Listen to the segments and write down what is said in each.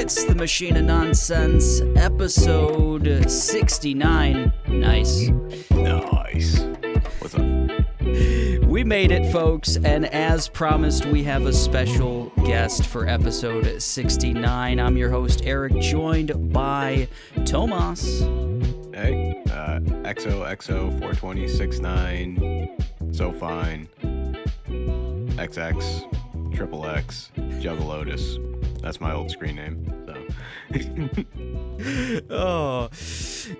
It's the Machine of Nonsense, episode 69. Nice. What's up? We made it, folks, and as promised, we have a special guest for episode 69. I'm your host, Eric, joined by Tomas. Hey, XOXO 42069, so fine, XX, Triple X, Juggalotus. That's my old screen name. Oh,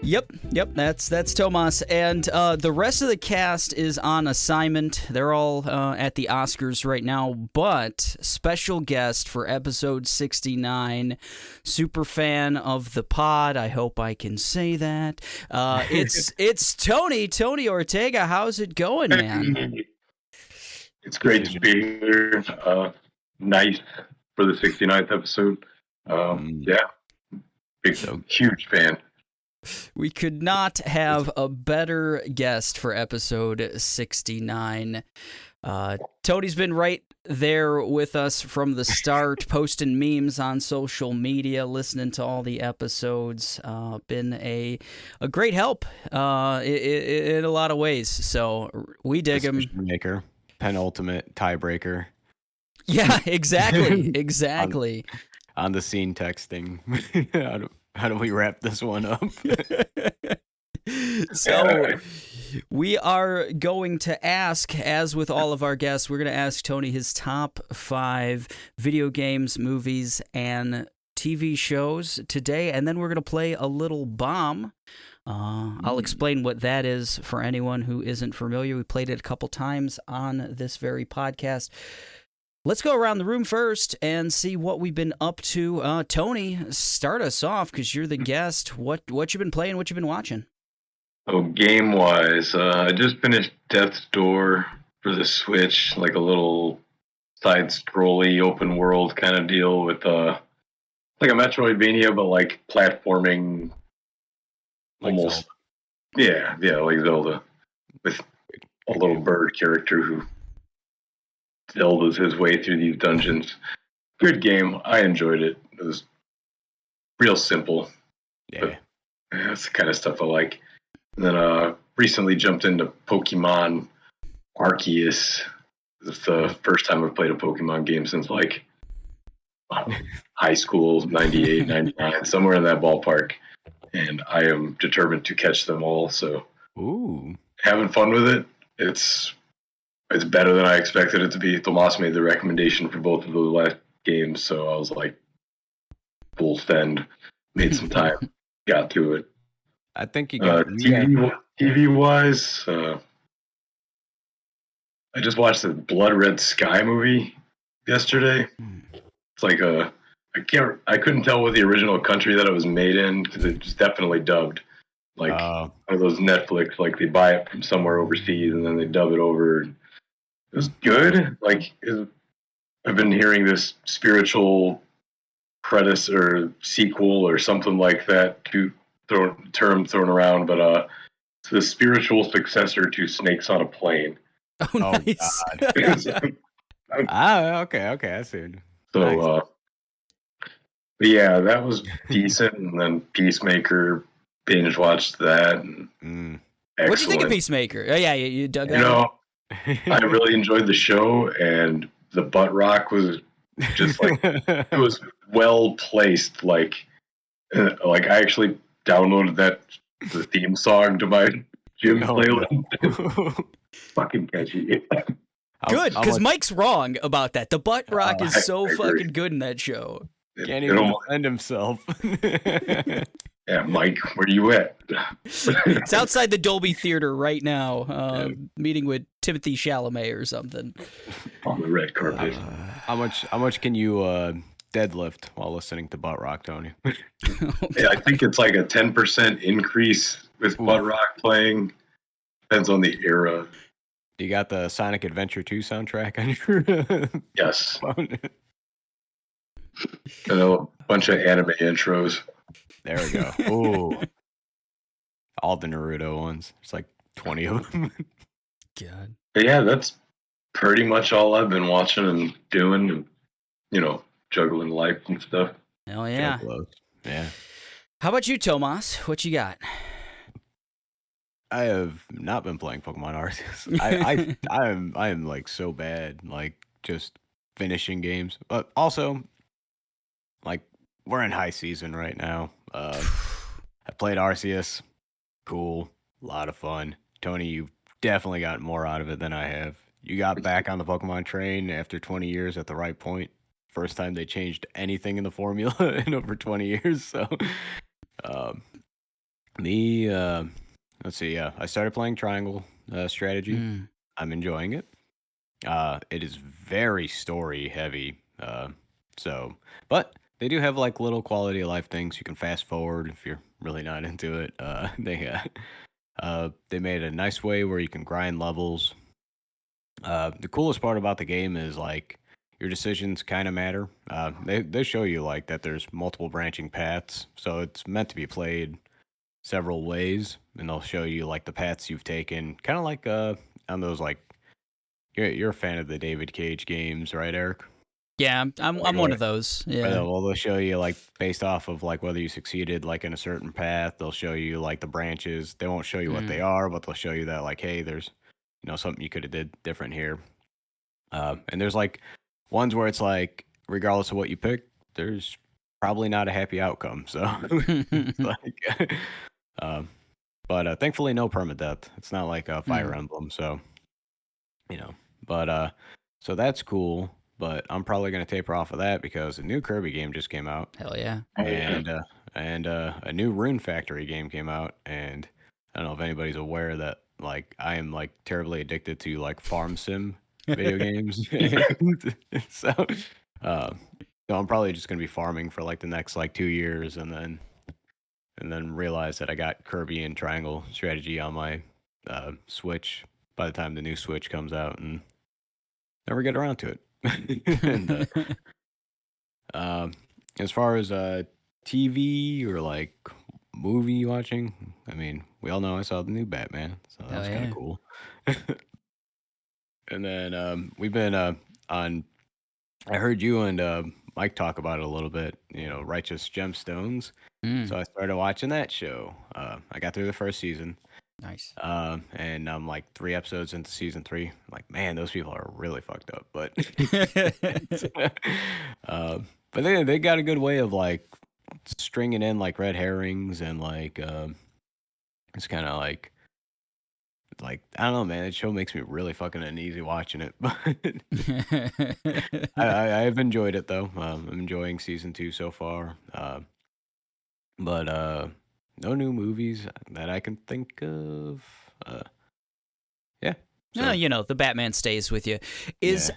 yep, that's Tomas, and the rest of the cast is on assignment. They're all at the Oscars right now, but special guest for episode 69, super fan of the pod. I hope I can say that. It's Tony Ortega. How's it going, man? It's great to be here. Nice for the 69th episode. Huge fan. We could not have a better guest for episode 69. Tony's been right there with us from the start, posting memes on social media, listening to all the episodes. Been a great help in a lot of ways. So we dig him. Maker, penultimate tiebreaker. Yeah, exactly. On the scene texting. How do we wrap this one up? So we are going to ask, as with all of our guests, we're going to ask Tony his top 5 video games, movies, and TV shows today, and then we're going to play a little B.O.M.B. I'll explain what that is for anyone who isn't familiar. We played it a couple times on this very podcast. Let's go around the room first and see what we've been up to. Tony, start us off because you're the guest. What you been playing? What you been watching? Oh, game-wise, I just finished Death's Door for the Switch, like a little side-scrolly open world kind of deal with like a Metroidvania, but like platforming, almost. Yeah, like Zelda, with a little bird character who Zelda's his way through these dungeons. Good game. I enjoyed it. It was real simple. Yeah. That's the kind of stuff I like. And then recently jumped into Pokemon Arceus. It's the first time I've played a Pokemon game since like high school, 98, 99, somewhere in that ballpark. And I am determined to catch them all. So having fun with it. It's better than I expected it to be. Tomas made the recommendation for both of those last games, so I was like, full send, made some time, got to it. I think you got TV-wise, I just watched the Blood Red Sky movie yesterday. It's like I couldn't tell what the original country that it was made in because it was definitely dubbed. Like one of those Netflix, like they buy it from somewhere overseas and then they dub it over. It was good. Like I've been hearing this spiritual predecessor sequel or something like that term thrown around, but it's the spiritual successor to Snakes on a Plane. Oh, nice. Okay, I see. So, nice. But yeah, that was decent. And then Peacemaker, binge watched that. And what'd you think of Peacemaker? Oh yeah, you dug it. I really enjoyed the show, and the butt rock was just like it was well placed. Like I actually downloaded the theme song to my gym playlist. Fucking catchy. Good, because Mike's wrong about that. The butt rock is so fucking good in that show. Can't even defend himself. Yeah, Mike, where you at? It's outside the Dolby Theater right now, meeting with Timothy Chalamet or something. On the red carpet. How much can you deadlift while listening to butt rock, Tony? Yeah, I think it's like a 10% increase with butt rock playing. Depends on the era. You got the Sonic Adventure 2 soundtrack on your Yes. phone? And a bunch of anime intros. There we go. Ooh. All the Naruto ones. It's like 20 of them. God. But yeah, that's pretty much all I've been watching and doing and, juggling life and stuff. Oh, So yeah. close. Yeah. How about you, Tomas? What you got? I have not been playing Pokemon Arceus. I am like so bad, like just finishing games. But also, like we're in high season right now. I played Arceus. Cool, a lot of fun. Tony, you've definitely gotten more out of it than I have. You got back on the Pokemon train after 20 years at the right point. First time they changed anything in the formula in over 20 years. So, um, me, let's see. Yeah, I started playing Triangle Strategy. Mm. I'm enjoying it. It is very story heavy. So, but they do have like little quality of life things. You can fast forward if you're really not into it. They made a nice way where you can grind levels. The coolest part about the game is like your decisions kind of matter. They show you like that there's multiple branching paths, so it's meant to be played several ways, and they'll show you like the paths you've taken, kind of like on those like you're a fan of the David Cage games, right, Eric? Yeah, I'm Like, one of those. Yeah. well, they'll show you like based off of like whether you succeeded like in a certain path. They'll show you like the branches. They won't show you what they are, but they'll show you that like, hey, there's something you could have did different here. And there's like ones where it's like, regardless of what you pick, there's probably not a happy outcome. So, it's like, but thankfully, no permadeath. It's not like a Fire Emblem, so But so that's cool. But I'm probably gonna taper off of that because a new Kirby game just came out, Hell yeah. and a new Rune Factory game came out, and I don't know if anybody's aware that like I am like terribly addicted to like farm sim video games. so, uh, so I'm probably just gonna be farming for like the next like 2 years, and then realize that I got Kirby and Triangle Strategy on my Switch by the time the new Switch comes out, and never get around to it. and, as far as TV or like movie watching, I mean, we all know I saw the new Batman, so that was kind of cool. And then we've been on. I heard you and Mike talk about it a little bit. Righteous Gemstones. So I started watching that show. I got through the first season. Nice. And I'm like 3 episodes into season 3. I'm like, man, those people are really fucked up. But but they got a good way of like stringing in like red herrings and like it's kind of like I don't know, man. That show makes me really fucking uneasy watching it. But I've enjoyed it though. I'm enjoying season 2 so far. But no new movies that I can think of. Yeah. So. No, the Batman stays with you. Is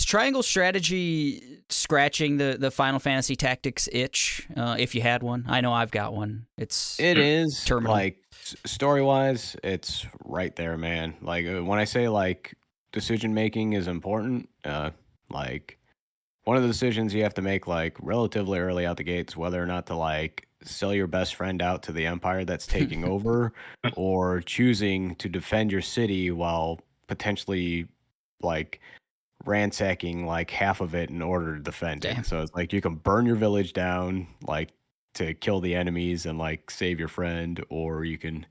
Triangle Strategy scratching the Final Fantasy Tactics itch? If you had one, I know I've got one. It is terminal. Like story wise, it's right there, man. Like when I say like decision making is important, like one of the decisions you have to make like relatively early out the gates, whether or not to like sell your best friend out to the empire that's taking over, or choosing to defend your city while potentially like ransacking like half of it in order to defend it. So it's like you can burn your village down like to kill the enemies and like save your friend, or you can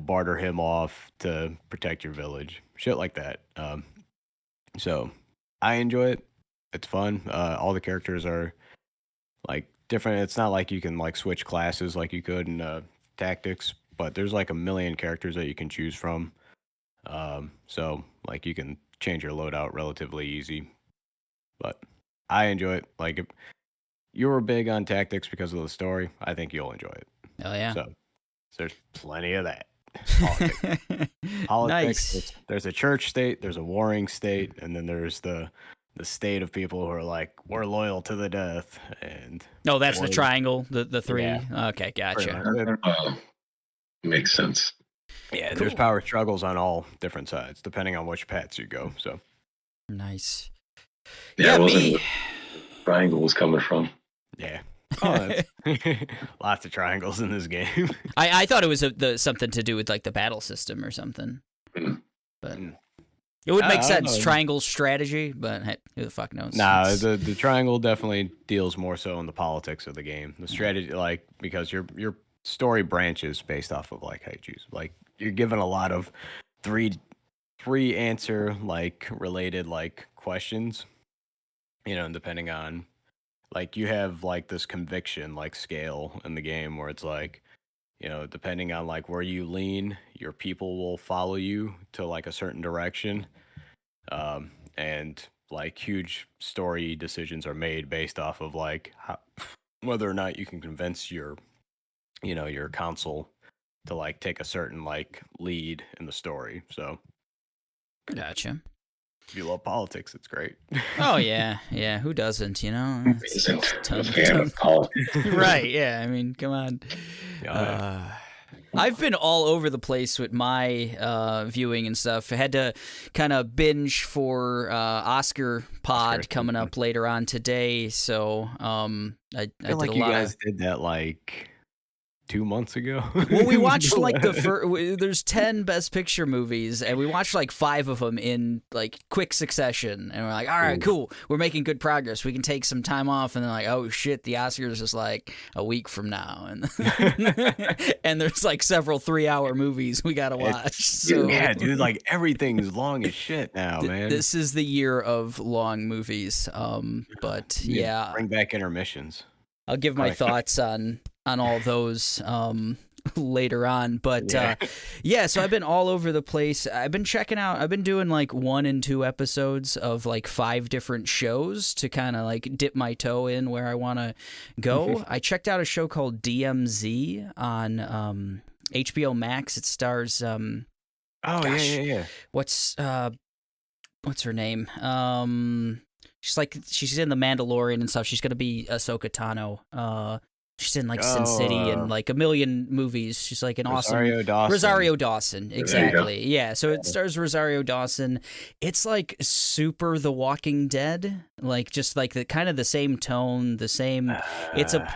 barter him off to protect your village, shit like that. So I enjoy it. It's fun. All the characters are like different. It's not like you can like switch classes like you could in Tactics, but there's like a million characters that you can choose from. So like you can change your loadout relatively easy. But I enjoy it. Like if you were big on Tactics because of the story, I think you'll enjoy it. Oh yeah. So there's plenty of that. Politics. Nice. There's a church state, there's a warring state, and then there's the state of people who are like, we're loyal to the death. And that's the triangle, the 3. Yeah. Okay, gotcha. Makes sense. Yeah, cool. There's power struggles on all different sides, depending on which paths you go. So nice. Yeah, I wasn't where triangle was coming from. Yeah. Lots of triangles in this game. I thought it was something to do with like the battle system or something. But It would make I don't sense, know. triangle strategy, but hey, who the fuck knows? Nah, the triangle definitely deals more so in the politics of the game. The strategy, like, because your story branches based off of like how you choose. Like, you're given a lot of three answer like related like questions. And depending on like you have like this conviction like scale in the game where it's like depending on like where you lean, your people will follow you to like a certain direction. And like huge story decisions are made based off of like whether or not you can convince your council to like take a certain like lead in the story. So Gotcha. if you love politics, it's great. Oh yeah, yeah. Who doesn't? Isn't a fan of politics. Right? Yeah. I mean, come on. Yeah. I've been all over the place with my viewing and stuff. I had to kind of binge for Oscar Pod coming up later on today, so I feel did like a you lot guys of. did that like 2 months ago. Well, we watched like there's 10 Best Picture movies, and we watched like 5 of them in like quick succession. And we're like, all right, cool, we're making good progress. We can take some time off, and then like, oh shit, the Oscars is like a week from now, and and there's like several 3-hour movies we gotta watch. So yeah, dude, like everything's long as shit now, man. this is the year of long movies. But yeah, bring back intermissions. I'll give my thoughts on all those later on, but yeah, so I've been all over the place. I've been doing like 1 and 2 episodes of like 5 different shows to kind of like dip my toe in where I want to go. I checked out a show called DMZ on HBO Max. It stars yeah. What's her name? She's in The Mandalorian and stuff. She's gonna be Ahsoka Tano. She's in like Sin City and like a million movies. She's like an Rosario awesome Dawson. Rosario Dawson, exactly. Yeah, so it stars Rosario Dawson. It's like super The Walking Dead, like just like the kind of the same tone, the same. It's the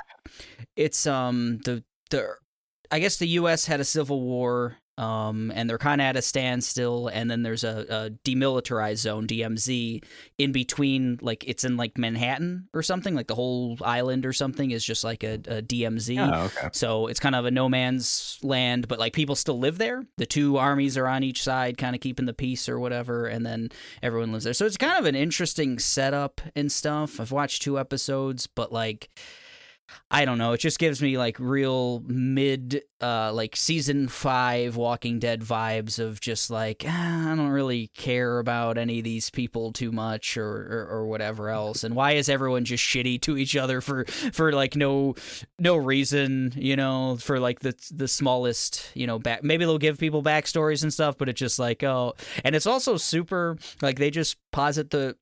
I guess the U.S. had a civil war. And they're kind of at a standstill, and then there's a demilitarized zone, DMZ, in between, like it's in like Manhattan or something, like the whole island or something is just like a DMZ. Oh, okay. So it's kind of a no man's land, but like people still live there. The 2 armies are on each side, kind of keeping the peace or whatever, and then everyone lives there. So it's kind of an interesting setup and stuff. I've watched 2 episodes, but like, I don't know. It just gives me like real like season 5 Walking Dead vibes of just like, I don't really care about any of these people too much or whatever else. And why is everyone just shitty to each other for like no reason, for like the smallest, maybe they'll give people backstories and stuff, but it's just like, oh, and it's also super like they just posit a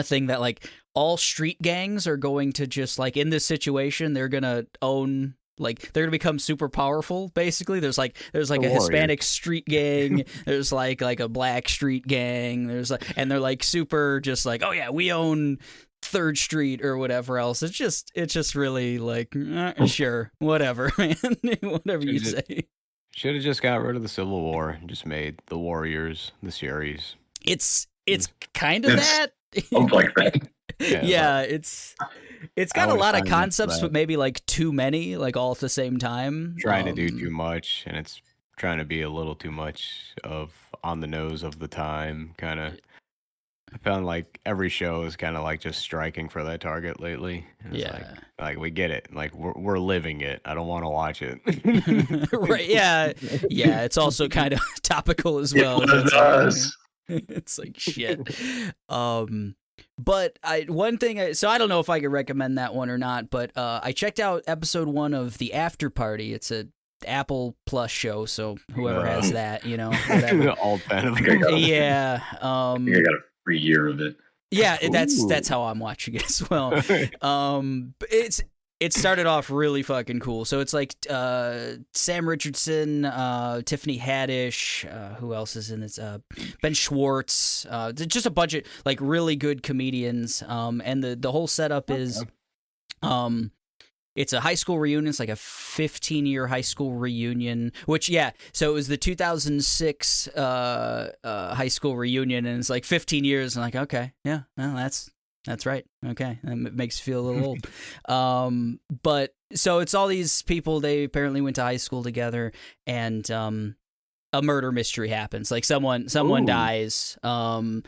thing that like all street gangs are going to just like in this situation they're gonna own, like they're gonna become super powerful basically. There's like a Hispanic street gang, there's like a black street gang, there's like, and they're like super just like, oh yeah, we own 3rd Street or whatever else. It's just really like sure, whatever, man. Whatever you say. Should have just got rid of the Civil War and just made the Warriors the series. It's kind of that. Like that. Yeah, it's got a lot of concepts, but maybe like too many, like all at the same time. Trying to do too much, and it's trying to be a little too much of on the nose of the time, kind of. I found like every show is kind of like just striking for that target lately. And it's like we get it, like we're living it. I don't want to watch it. Right? Yeah. It's also kind of topical as well. It does. It's like shit. But I don't know if I could recommend that one or not, but I checked out episode 1 of The After Party. It's a Apple Plus show, so whoever has that, whatever. All fan of yeah. I think I got a free year of it. Yeah, that's how I'm watching it as well. It started off really fucking cool. So it's like Sam Richardson, Tiffany Haddish, who else is in this? Ben Schwartz. Just a bunch of like really good comedians. And the whole setup is it's a high school reunion. It's like a 15-year high school reunion, which, yeah. So it was the 2006 high school reunion, and it's like 15 years. I'm like, okay, yeah, well, that's right. Okay, that makes you feel a little old. But so it's all these people. They apparently went to high school together, and a murder mystery happens. Like someone dies, and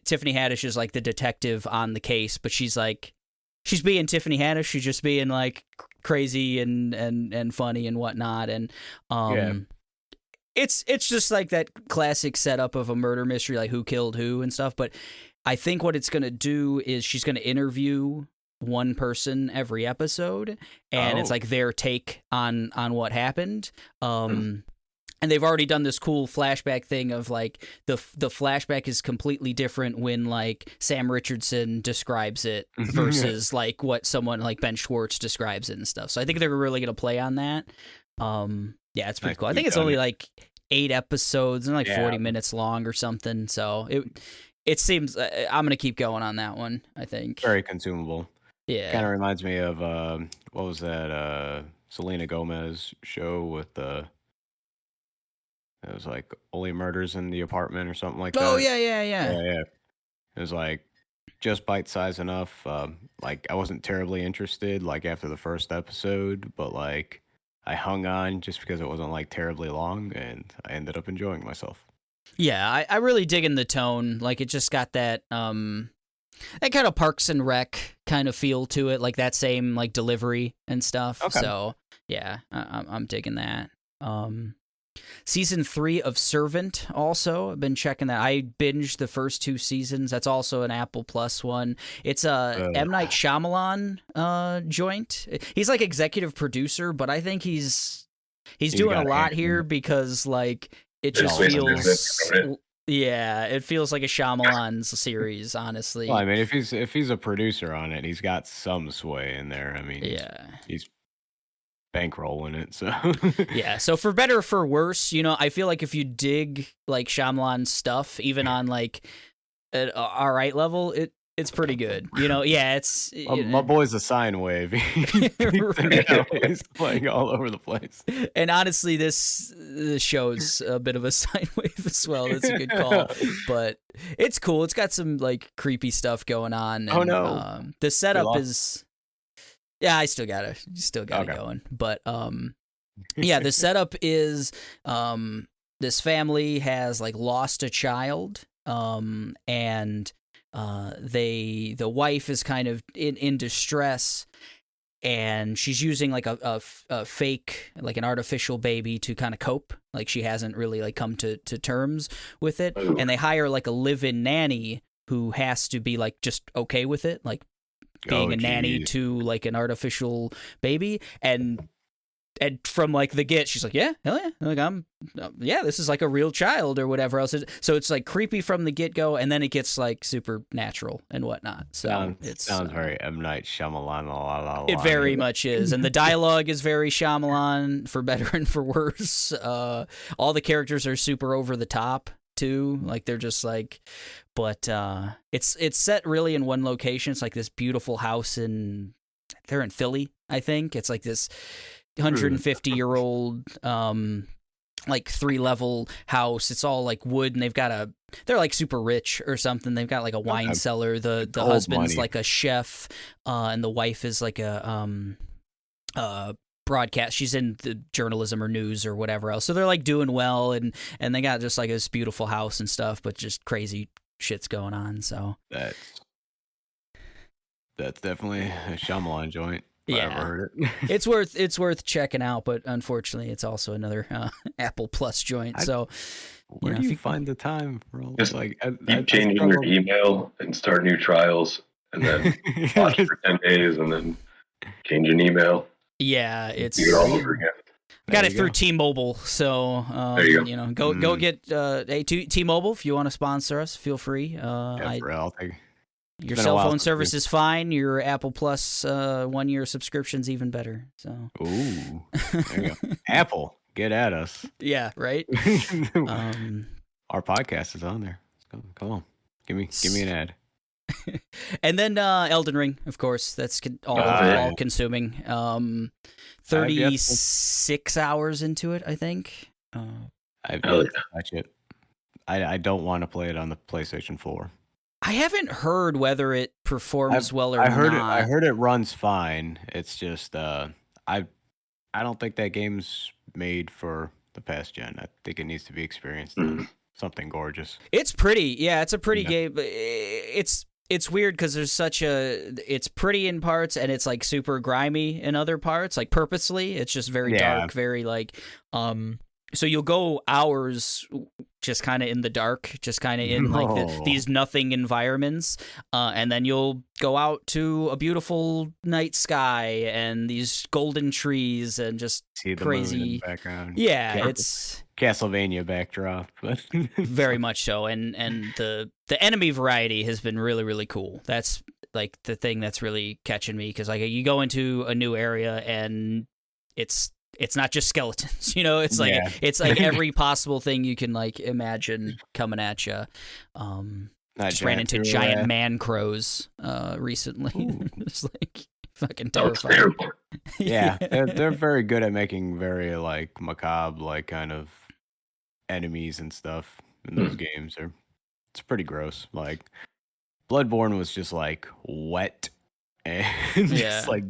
Tiffany Haddish is like the detective on the case, but she's being Tiffany Haddish. She's just being like crazy and funny and whatnot. And it's just like that classic setup of a murder mystery, like who killed who and stuff. But I think what it's gonna do is she's gonna interview one person every episode, and it's like their take on what happened. And they've already done this cool flashback thing of like the flashback is completely different when like Sam Richardson describes it versus like what someone like Ben Schwartz describes it and stuff. So I think they're really gonna play on that. Yeah, it's pretty cool. I think it's only like 8 episodes and like 40 minutes long or something. So it seems I'm gonna keep going on that one. I think very consumable. Yeah, kind of reminds me of what was that Selena Gomez show with it was like Only Murders in the Apartment or something like that. Oh, yeah. Yeah. It was like just bite-sized enough. Like I wasn't terribly interested like after the first episode, but like I hung on just because it wasn't like terribly long, and I ended up enjoying myself. Yeah, I really dig in the tone. Like it just got that that kind of Parks and Rec kind of feel to it, like that same like delivery and stuff. Okay. So yeah, I'm digging that. Season 3 of Servant also. I've been checking that. I binged the first 2 seasons. That's also an Apple Plus one. It's a M. Night Shyamalan joint. He's like executive producer, but I think he's doing a lot here because like it just feels it feels like a Shyamalan series, honestly. Well, I mean, if he's a producer on it, he's got some sway in there. I mean, he's bankrolling it, so yeah. So for better or for worse, you know, I feel like if you dig like Shyamalan stuff, even on like an all right level, it's pretty good. You know, yeah. It's my boy's a sine wave. He's playing all over the place. And honestly, this show's a bit of a sine wave as well. That's a good call, but it's cool. It's got some like creepy stuff going on. And, oh no, the setup is. Yeah, I still got it going. But yeah, the setup is this family has like lost a child, and the wife is kind of in distress, and she's using like a fake, like an artificial baby to kind of cope. Like she hasn't really like come to terms with it, and they hire like a live-in nanny who has to be like just okay with it, like being a nanny to like an artificial baby, and from like the get, she's like, yeah, hell yeah, like this is like a real child or whatever else. So it's like creepy from the get go, and then it gets like supernatural and whatnot. So it sounds very M. Night Shyamalan. It very much is, and the dialogue is very Shyamalan for better and for worse. All the characters are super over the top too, like they're just like, but it's set really in one location. It's like this beautiful house they're in Philly, I think. It's like this 150-year-old like 3-level house. It's all like wood, and they're like super rich or something. They've got like a wine cellar. The husband's like a chef, and the wife is like a broadcast. She's in the journalism or news or whatever else. So they're like doing well, and they got just like this beautiful house and stuff, but just crazy shit's going on. So that's definitely a Shyamalan joint. Yeah, I ever heard it. It's worth checking out, but unfortunately, it's also another Apple Plus joint. So where do you find the time for all just like keep changing your email and start new trials, and then watch for 10 days, and then change an email. Yeah, it's do it all over again. Got it through T-Mobile, so go get T-Mobile if you want to sponsor us. Feel free. I'll take. Your cell phone service is fine. Your Apple Plus 1-year subscription's even better. So ooh, there you go. Apple, get at us. Yeah, right. Our podcast is on there. Come on, give me an ad. And then Elden Ring, of course. That's all consuming. 36 hours into it, I think. I've yet to touch it. I don't want to play it on the PlayStation 4. I haven't heard whether it performs well or not. I heard it runs fine. It's just I don't think that game's made for the past gen. I think it needs to be experienced in something gorgeous. It's pretty. Yeah, it's a pretty game. It's weird because there's it's pretty in parts and it's like super grimy in other parts, like purposely. It's just very dark, very like so you'll go hours just kind of in the dark, just kind of in like these nothing environments, and then you'll go out to a beautiful night sky and these golden trees and just see the crazy moon in the background. Yeah, it's Castlevania backdrop, but very much so. And the enemy variety has been really, really cool. That's like the thing that's really catching me because like you go into a new area and it's not just skeletons, you know. It's like it's like every possible thing you can like imagine coming at you. Just ran into giant man crows recently. It's like fucking terrifying. Yeah, they're very good at making very like macabre, like kind of enemies and stuff in those games. It's pretty gross. Like Bloodborne was just like wet and just like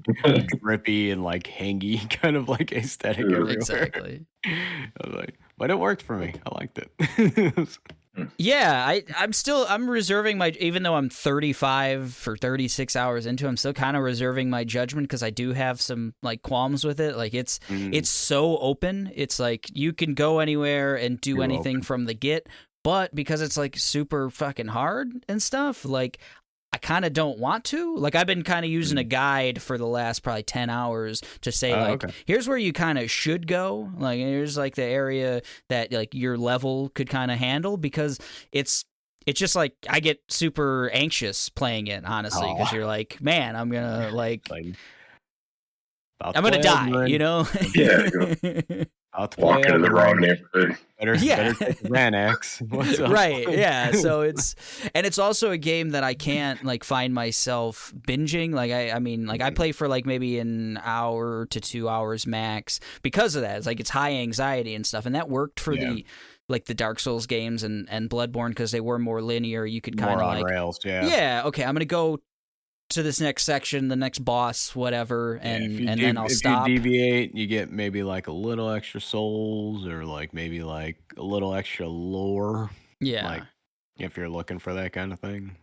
drippy and like hangy kind of like aesthetic everywhere. Exactly. I was like, but it worked for me. I liked it. Yeah, I'm reserving my, even though I'm 35 for 36 hours into, I'm still kind of reserving my judgment because I do have some like qualms with it. Like it's so open. It's like you can go anywhere and do anything from the get, but because it's like super fucking hard and stuff, like I kind of don't want to. Like I've been kind of using a guide for the last probably 10 hours to say here's where you kind of should go. Like here's like the area that like your level could kind of handle because it's just like I get super anxious playing it, honestly, because you're like, man, I'm gonna I'm gonna die, you know? Yeah. Walking in the wrong neighborhood. Better take the Xanax. What's up? Right, yeah. So it's also a game that I can't like find myself binging. Like I mean, like I play for like maybe an hour to 2 hours max because of that. It's like it's high anxiety and stuff, and that worked for the Dark Souls games and Bloodborne because they were more linear. You could kind of like rails, yeah. Okay, I'm gonna go to this next section, the next boss, whatever, and then I'll stop. If you deviate, you get maybe like a little extra souls or like maybe like a little extra lore. Yeah. Like if you're looking for that kind of thing.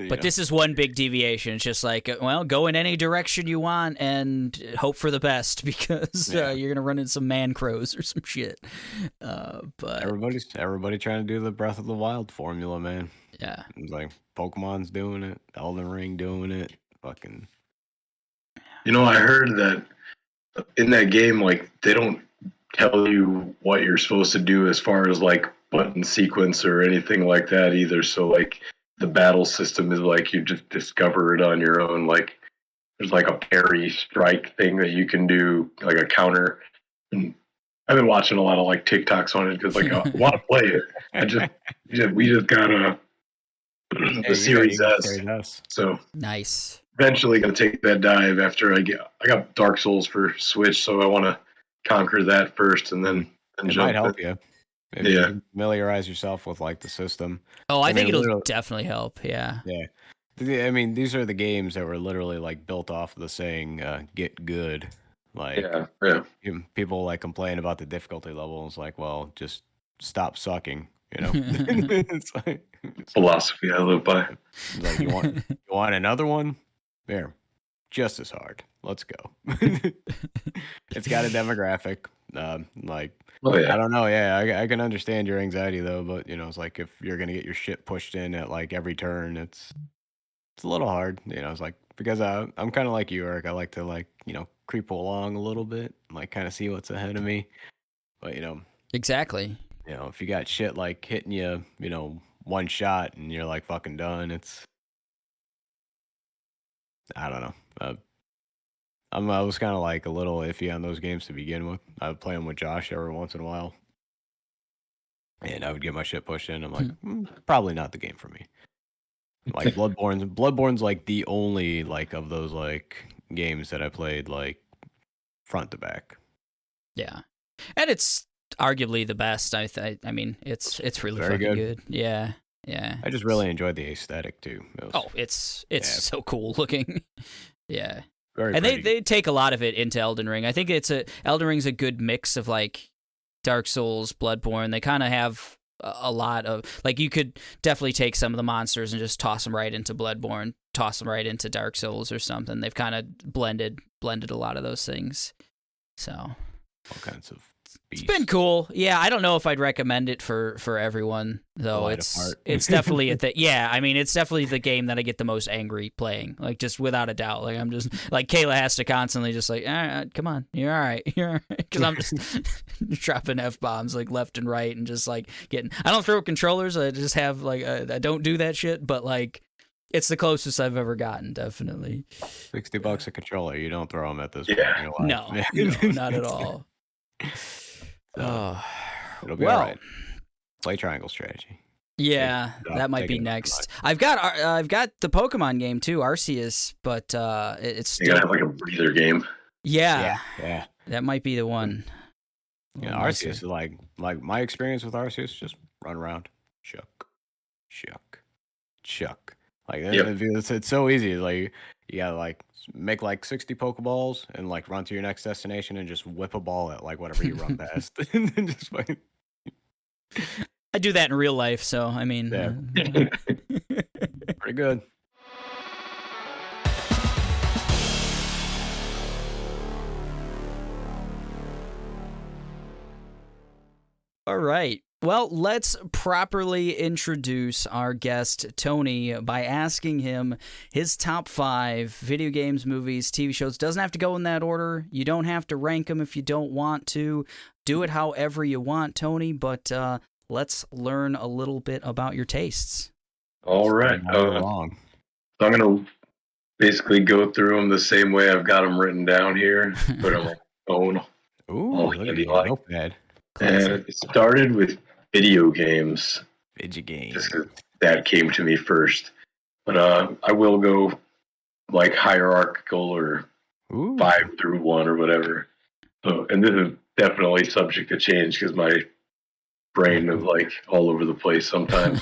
But this is one big deviation. It's just like, well, go in any direction you want and hope for the best because you're going to run into some man crows or some shit. But everybody trying to do the Breath of the Wild formula, man. Yeah. It's like Pokemon's doing it, Elden Ring doing it, fucking. You know, I heard that in that game, like they don't tell you what you're supposed to do as far as like button sequence or anything like that either. So like the battle system is like you just discover it on your own. Like there's like a parry strike thing that you can do, like a counter. And I've been watching a lot of like TikToks on it because like I want to play it. We just got the Series S. So nice. Eventually gonna take that dive after I got Dark Souls for Switch, so I want to conquer that first and then it jump might help you. Maybe you familiarize yourself with like the system. Oh, I think it'll definitely help. Yeah. Yeah. I mean, these are the games that were literally like built off of the saying "get good." Like, people like complain about the difficulty level. It's like, well, just stop sucking. You know, it's like philosophy I live by. Like you want another one? There, just as hard. Let's go. It's got a demographic. I don't know. Yeah, I can understand your anxiety though, but you know, it's like if you're gonna get your shit pushed in at like every turn, it's a little hard. You know, it's like because I'm kind of like you, Eric. I like to like creep along a little bit, like kind of see what's ahead of me. But exactly. If you got shit like hitting you, one shot and you're like fucking done, I don't know. I was kind of like a little iffy on those games to begin with. I would play them with Josh every once in a while, and I would get my shit pushed in. I'm like, probably not the game for me. Like Bloodborne's like the only like of those like games that I played like front to back. Yeah, and it's arguably the best. I mean, it's really Very fucking good. good. Yeah, yeah. I just really enjoyed the aesthetic too. It's yeah. so cool looking. Yeah. Very And pretty. they take a lot of it into Elden Ring. I think Elden Ring's a good mix of like Dark Souls, Bloodborne. They kind of have a lot of like you could definitely take some of the monsters and just toss them right into Bloodborne, toss them right into Dark Souls or something. They've kind of blended a lot of those things. So all kinds of beasts. it's been cool. Yeah, I don't know if I'd recommend it for everyone though. It's definitely I mean, it's definitely the game that I get the most angry playing. Like just without a doubt. Like I'm just like Kayla has to constantly just like, come on, you're all right, because I'm just dropping F-bombs like left and right and just like getting. I don't throw controllers. I just have like I don't do that shit. But like, it's the closest I've ever gotten. Definitely. $60 a controller. You don't throw them at this point in your life. No, not at all. It'll be all right. Play triangle strategy. Yeah, that might be next. I've got the Pokemon game too, Arceus, but it's still you gotta have like a breather game. Yeah, that might be the one. Yeah, Arceus is like my experience with Arceus. Just run around, chuck. Like it's so easy. Like you gotta like make like 60 Pokeballs and like run to your next destination and just whip a ball at like whatever you run past. And then just like... I do that in real life, so I mean, pretty good. All right. Well, let's properly introduce our guest, Tony, by asking him his top 5 video games, movies, TV shows. Doesn't have to go in that order. You don't have to rank them if you don't want to. Do it however you want, Tony, but let's learn a little bit about your tastes. All right. So I'm going to basically go through them the same way I've got them written down here. Put them on my phone. Ooh, look at you. Notepad. And it started with video games. Video games. Just 'cause that came to me first. But I will go like hierarchical or 5 through 1 or whatever. So, and this is definitely subject to change because my brain is like all over the place sometimes.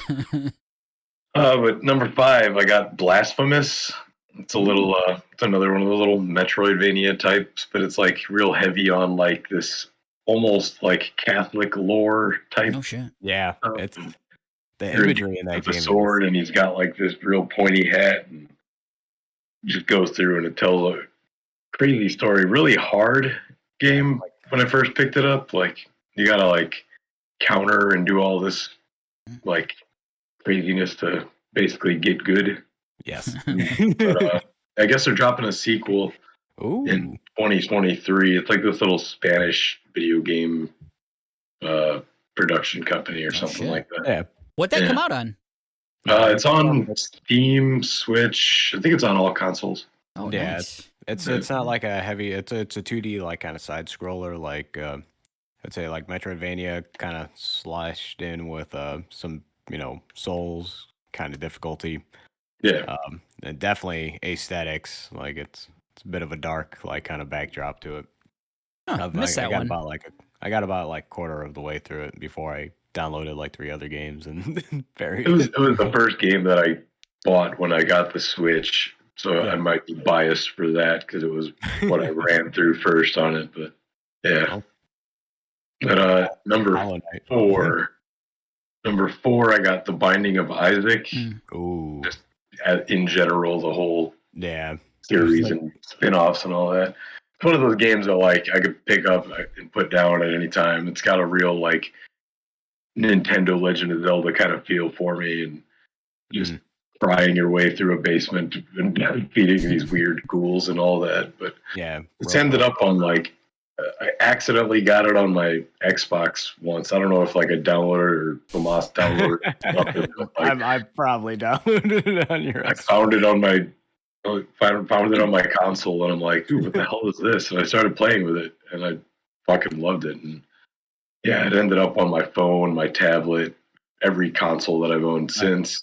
But number 5, I got Blasphemous. It's a little, it's another one of the little Metroidvania types, but it's like real heavy on like this almost like Catholic lore type. Oh shit! Yeah, it's the imagery in that game. A sword, and he's got like this real pointy hat, and just goes through and it tells a crazy story. Really hard game when I first picked it up. Like you gotta like counter and do all this like craziness to basically get good. Yes. But I guess they're dropping a sequel in 2023. It's like this little Spanish video game production company or something like that. Yeah. What'd that come out on? It's on Steam, Switch. I think it's on all consoles. Oh, yeah. Nice. It's not like a heavy. It's a 2D like kind of side scroller like I'd say like Metroidvania kind of slashed in with some Souls kind of difficulty. Yeah. And definitely aesthetics. Like it's a bit of a dark like kind of backdrop to it. Huh, missed that one. I got about like quarter of the way through it before I downloaded like 3 other games and It was the first game that I bought when I got the Switch, so I might be biased for that because it was what I ran through first on it. But yeah. But number 4, I got The Binding of Isaac. Ooh. Just in general, the whole series and spin-offs and all that. It's one of those games that like I could pick up and put down at any time. It's got a real like Nintendo Legend of Zelda kind of feel for me, and just prying your way through a basement and defeating these weird ghouls and all that. But it's ended up on like I accidentally got it on my Xbox once. I don't know if like a downloader or Tomas downloaded it. Like, I probably downloaded it on your Xbox. I found it on my console, and I'm like, dude, what the hell is this? And I started playing with it, and I fucking loved it. And yeah, it ended up on my phone, my tablet, every console that I've owned since.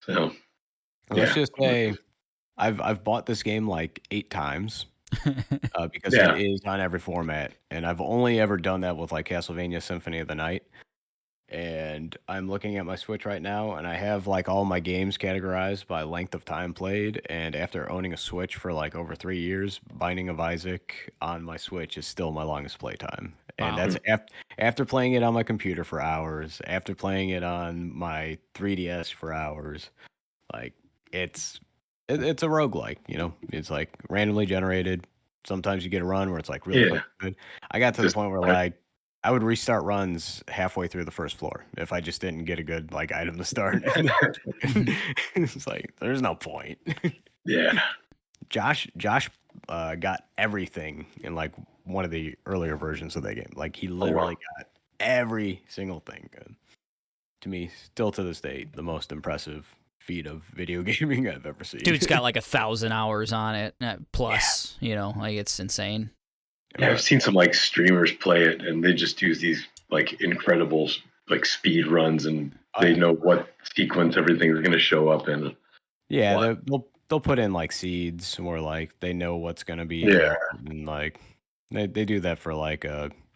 So Let's Yeah. just say I've bought this game like 8 times because it Yeah. is on every format, and I've only ever done that with like Castlevania Symphony of the Night. And I'm looking at my Switch right now, and I have like all my games categorized by length of time played. And after owning a Switch for like over 3 years, Binding of Isaac on my Switch is still my longest playtime. And Wow. that's after playing it on my computer for hours, after playing it on my 3DS for hours. Like it's a roguelike, you know. It's like randomly generated. Sometimes you get a run where it's like really Yeah. fucking good. I got to the Just point where like I would restart runs halfway through the first floor if I just didn't get a good like item to start. It's like there's no point. yeah. Josh got everything in like one of the earlier versions of that game. Like he literally got every single thing. To me, still to this day, the most impressive feat of video gaming I've ever seen. Dude's got like 1,000 hours on it plus. You know, like it's insane. Yeah, I've seen some like streamers play it, and they just use these like incredible like speed runs, and they know what sequence everything's going to show up in. Yeah, they'll put in like seeds, or like they know what's going to be in Yeah. there, and like they do that for like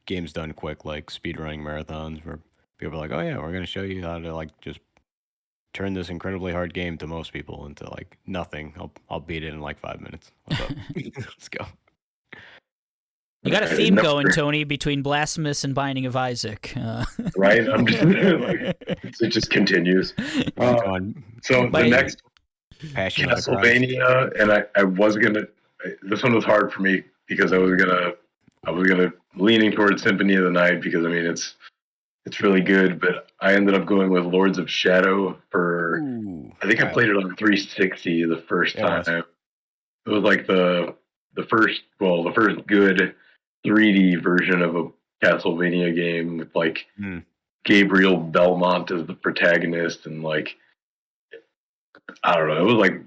games done quick, like speedrunning marathons, where people are like, oh yeah, we're going to show you how to like just turn this incredibly hard game to most people into like nothing. I'll beat it in like 5 minutes. What's up? Let's go. You got a theme going, Tony, between Blasphemous and Binding of Isaac. Right? I'm just like, it just continues. So the next Castlevania, and I was gonna. This one was hard for me because I was gonna leaning towards Symphony of the Night because I mean it's really good, but I ended up going with Lords of Shadow for. I think I played it on 360 the first time. It was like the first good 3D version of a Castlevania game with like Gabriel Belmont as the protagonist, and like I don't know, it was like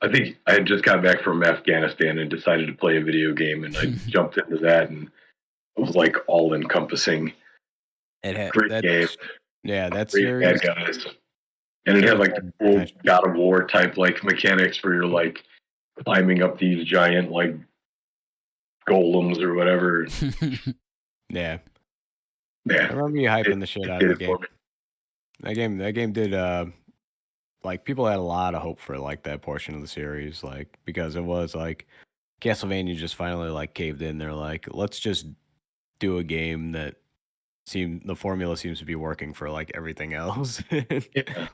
I think I had just got back from Afghanistan and decided to play a video game, and I jumped into that, and it was like all encompassing. Great game. Yeah, that's great bad guys, and it had like the cool God of War type like mechanics where you're like climbing up these giant like golems or whatever. Yeah. Yeah. I remember you hyping the shit out of the game. That game did like people had a lot of hope for like that portion of the series, like because it was like Castlevania just finally like caved in. They're like, let's just do a game that the formula seems to be working for like everything else. Yeah.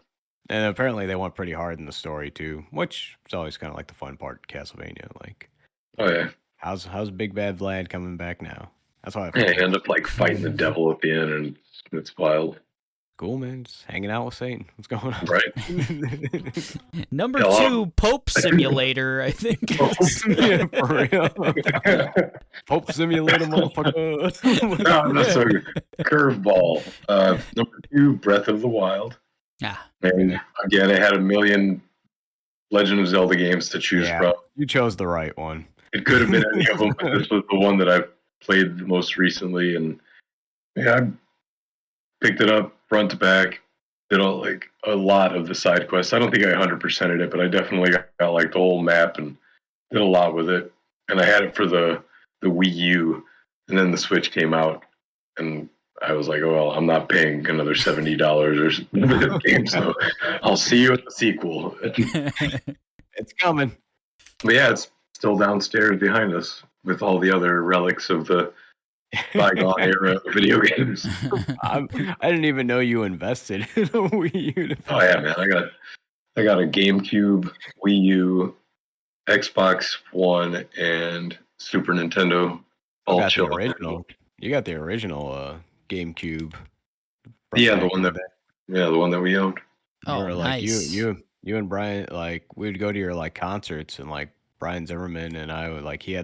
And apparently they went pretty hard in the story too, which is always kind of like the fun part of Castlevania. Like, oh yeah, how's Big Bad Vlad coming back now? That's why I end up like fighting the devil at the end, and it's wild. Cool, man. Just hanging out with Satan. What's going on? Right. Number 2, Pope Simulator, I think. Yeah, for real. Pope Simulator, motherfucker. No, that's a curveball. Number 2, Breath of the Wild. And again, I had a million Legend of Zelda games to choose from. You chose the right one. It could have been any of them, but this was the one that I played the most recently, and yeah, I picked it up front to back. Did a lot of the side quests. I don't think I 100%ed it, but I definitely got like the whole map and did a lot with it. And I had it for the Wii U, and then the Switch came out, and I was like, oh, well, I'm not paying another $70 or something for this game, so I'll see you at the sequel. It's coming. But yeah, it's still downstairs behind us with all the other relics of the bygone era of video games. I didn't even know you invested in a Wii U. Oh yeah, man! I got a GameCube, Wii U, Xbox One, and Super Nintendo. All the original. You got the original GameCube. Yeah, the one that we owned. Oh, like nice. You and Brian, like we would go to your like concerts, and like Brian Zimmerman and I would like he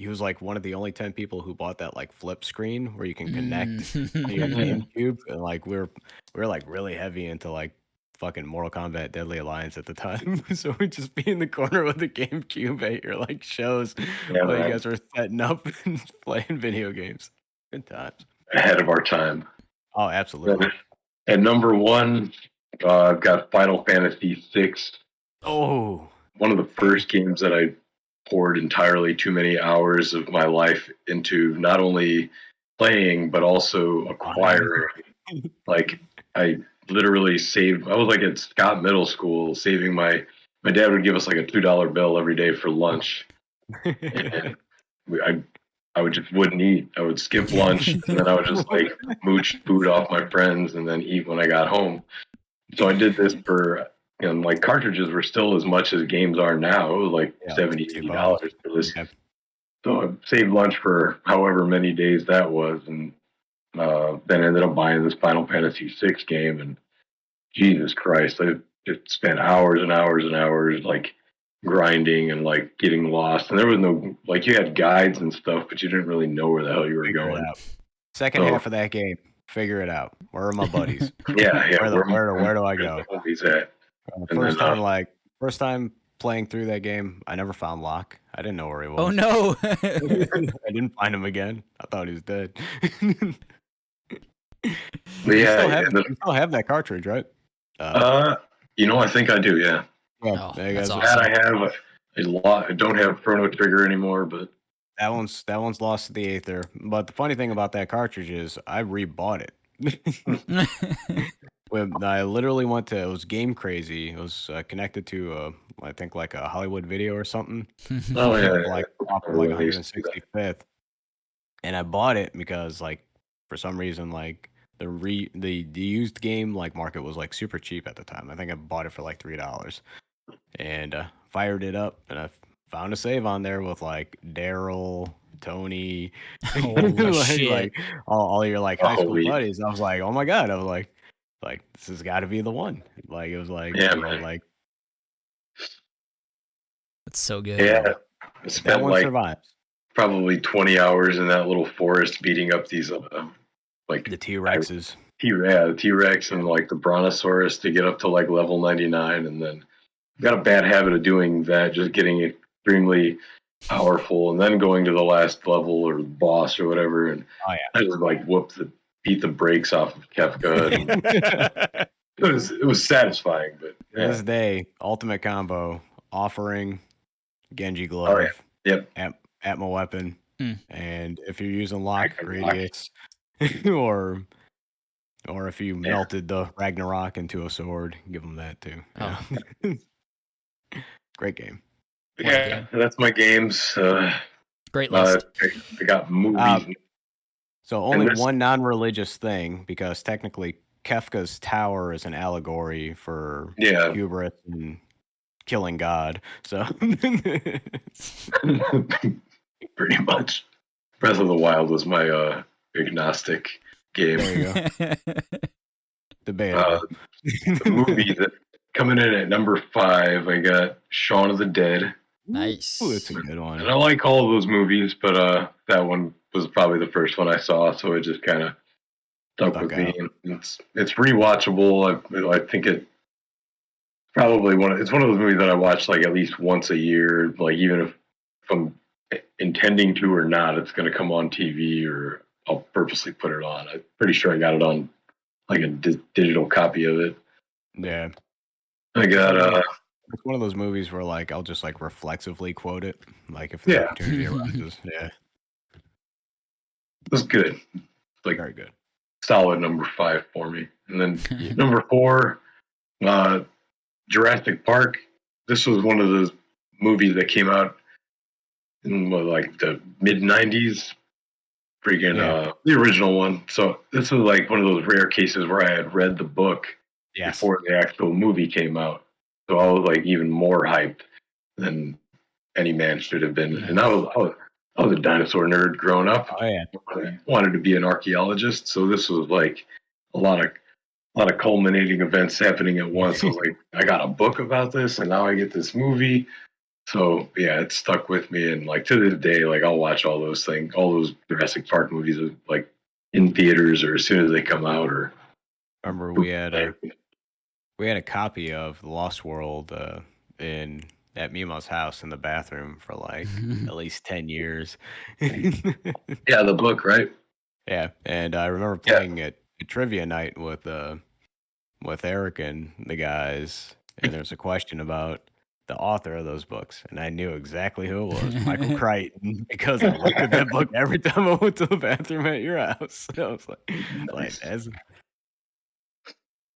was like one of the only 10 people who bought that like flip screen where you can connect your GameCube, and like we were like really heavy into like fucking Mortal Kombat Deadly Alliance at the time. So we'd just be in the corner with the GameCube at your like shows while you guys were setting up and playing video games. Good times. Ahead of our time. Oh, absolutely. At number 1, I've got Final Fantasy VI Oh, One of the first games that I poured entirely too many hours of my life into not only playing but also acquiring. Like I literally saved. I was like at Scott Middle School saving my dad would give us like a $2 bill every day for lunch, and I would just wouldn't eat. I would skip lunch, and then I would just like mooch food off my friends, and then eat when I got home. So I did this for, and like cartridges were still as much as games are now. It was like Yeah, $70, $60 $80 for this. Yep. So I saved lunch for however many days that was, and then ended up buying this Final Fantasy VI game. And Jesus Christ, I just spent hours and hours and hours like grinding and like getting lost. And there was no, like, you had guides and stuff, but you didn't really know where the hell you were Figure it going. out. Second half of that game, figure it out. Where are my buddies? Yeah. Where do I go? Where at? First time playing through that game, I never found Locke. I didn't know where he was. Oh no! I didn't find him again. I thought he was dead. But yeah, you still have that cartridge, right? I think I do. Yeah. Oh, that's awesome. That I have a lot. I don't have Chrono Trigger anymore, but that one's lost to the aether. But the funny thing about that cartridge is I rebought it. When I literally went to, it was Game Crazy. It was connected to I think like a Hollywood video or something. Oh yeah, like 165th, and I bought it because like for some reason like the used game like market was like super cheap at the time. I think I bought it for like $3, and fired it up, and I found a save on there with like Daryl, Tony, Holy shit. like all your like high school buddies. I was like, oh my god! I was like this has got to be the one. Like it was like like that's so good. Yeah, I spent that one like survives. Probably 20 hours in that little forest beating up these like the T-Rexes. The T-Rex and like the Brontosaurus to get up to like level 99, and then got a bad habit of doing that, just getting extremely powerful and then going to the last level or the boss or whatever, and I just like beat the brakes off of Kefka. It was satisfying, but this day ultimate combo offering Genji glove. Yep. Atma weapon, and if you're using Lock Radius, or if you melted the Ragnarok into a sword, give them that too. Great game. Yeah, that's my games. Great list. I got movies. So only one non-religious thing, because technically Kefka's tower is an allegory for hubris and killing God. So pretty much, Breath of the Wild was my agnostic game. There you go. Debatable. The movie that coming in at number 5, I got Shaun of the Dead. Nice. Ooh, it's a good one. And I like all of those movies, but that one was probably the first one I saw, so it just kind of stuck with me. It's rewatchable. I think it's probably it's one of those movies that I watch like at least once a year. Like even if I'm intending to or not, it's going to come on TV or I'll purposely put it on. I'm pretty sure I got it on like a digital copy of it. Yeah. I got it's one of those movies where like I'll just like reflexively quote it, like if the opportunity arises. Yeah. It was good. Like very good. Solid number 5 for me. And then number 4, Jurassic Park. This was one of those movies that came out in like the mid 90s. Freaking the original one. So this was like one of those rare cases where I had read the book before the actual movie came out. So I was like even more hyped than any man should have been. And I was a dinosaur nerd growing up. Oh yeah. I wanted to be an archaeologist, so this was like a lot of culminating events happening at once. I was like, I got a book about this, and now I get this movie. So yeah, it stuck with me, and like to this day, like I'll watch all those Jurassic Park movies, like in theaters or as soon as they come out. Or remember we had a copy of The Lost World at Mima's house in the bathroom for like at least 10 years. Yeah, the book, right? Yeah, and I remember playing it at trivia night with Eric and the guys, and there's a question about the author of those books, and I knew exactly who it was, Michael Crichton, because I looked at that book every time I went to the bathroom at your house. I was like, that's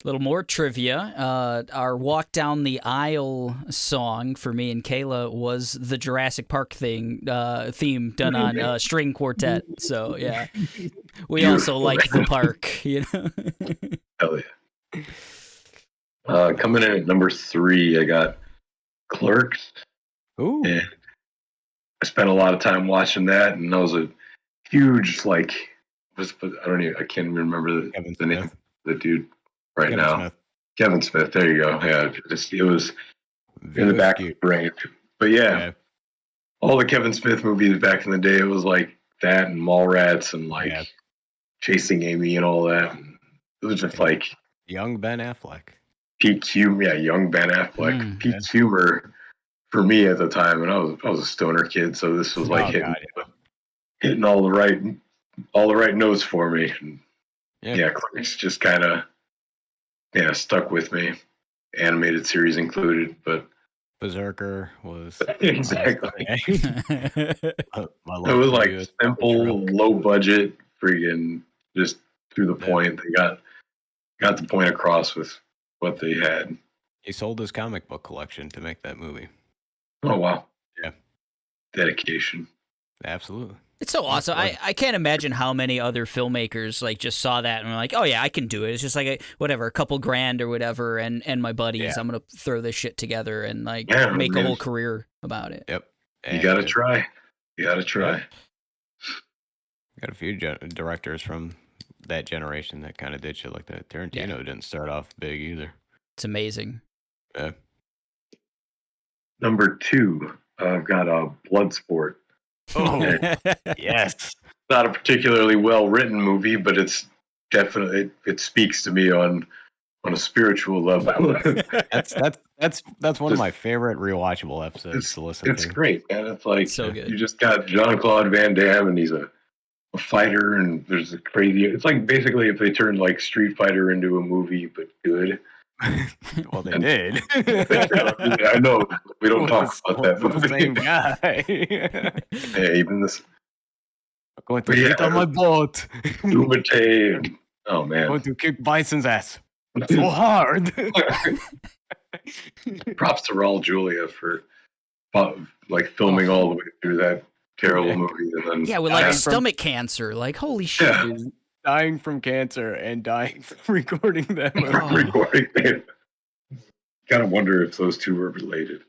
A little more trivia. Our Walk Down the Aisle song for me and Kayla was the Jurassic Park theme done on string quartet. So, yeah. We also like the park, you know? Hell yeah. Coming in at number 3, I got Clerks. ooh, And I spent a lot of time watching that, and that was a huge, I can't even remember the name of the dude right Kevin now. Smith. Kevin Smith, there you go. Yeah, it was in the back of the brain. But yeah, all the Kevin Smith movies back in the day, it was like that and Mallrats and Chasing Amy and all that. It was just like young Ben Affleck. peak humor. Yeah, young Ben Affleck. Peak humor for me at the time, and I was a stoner kid, so this was like hitting all the right notes for me. And Clerks just kind of stuck with me. Animated series included, but Berserker was exactly. It It was like simple, low budget, freaking just to the point. They got the point across with what they had. He sold his comic book collection to make that movie. Oh wow! Yeah, dedication. Absolutely. It's so awesome. I can't imagine how many other filmmakers like just saw that and were like, oh yeah, I can do it. It's just like a couple grand or whatever, and my buddies, I'm gonna throw this shit together and make a whole career about it. Yep. You gotta try. Yep. Got a few directors from that generation that kind of did shit like that. Tarantino didn't start off big either. It's amazing. Yeah. Number 2, I've got a Bloodsport. Oh, yes. Not a particularly well-written movie, but it's definitely it speaks to me on a spiritual level. that's one of my favorite rewatchable episodes to listen to. It's great, man. It's like so good. You just got Jean-Claude Van Damme, and he's a fighter, and there's a crazy. It's like basically if they turned like Street Fighter into a movie, but good. Well, they did. I know we don't talk about that movie. The same guy. Yeah, even this. I'm going to get on my boat. Kumite. Oh man. I'm going to kick Bison's ass so hard. Props to Raul Julia for filming all the way through that terrible movie, and then with stomach cancer. Like holy shit. Yeah. Dying from cancer and dying from recording that movie. Recording it. Gotta wonder if those two were related.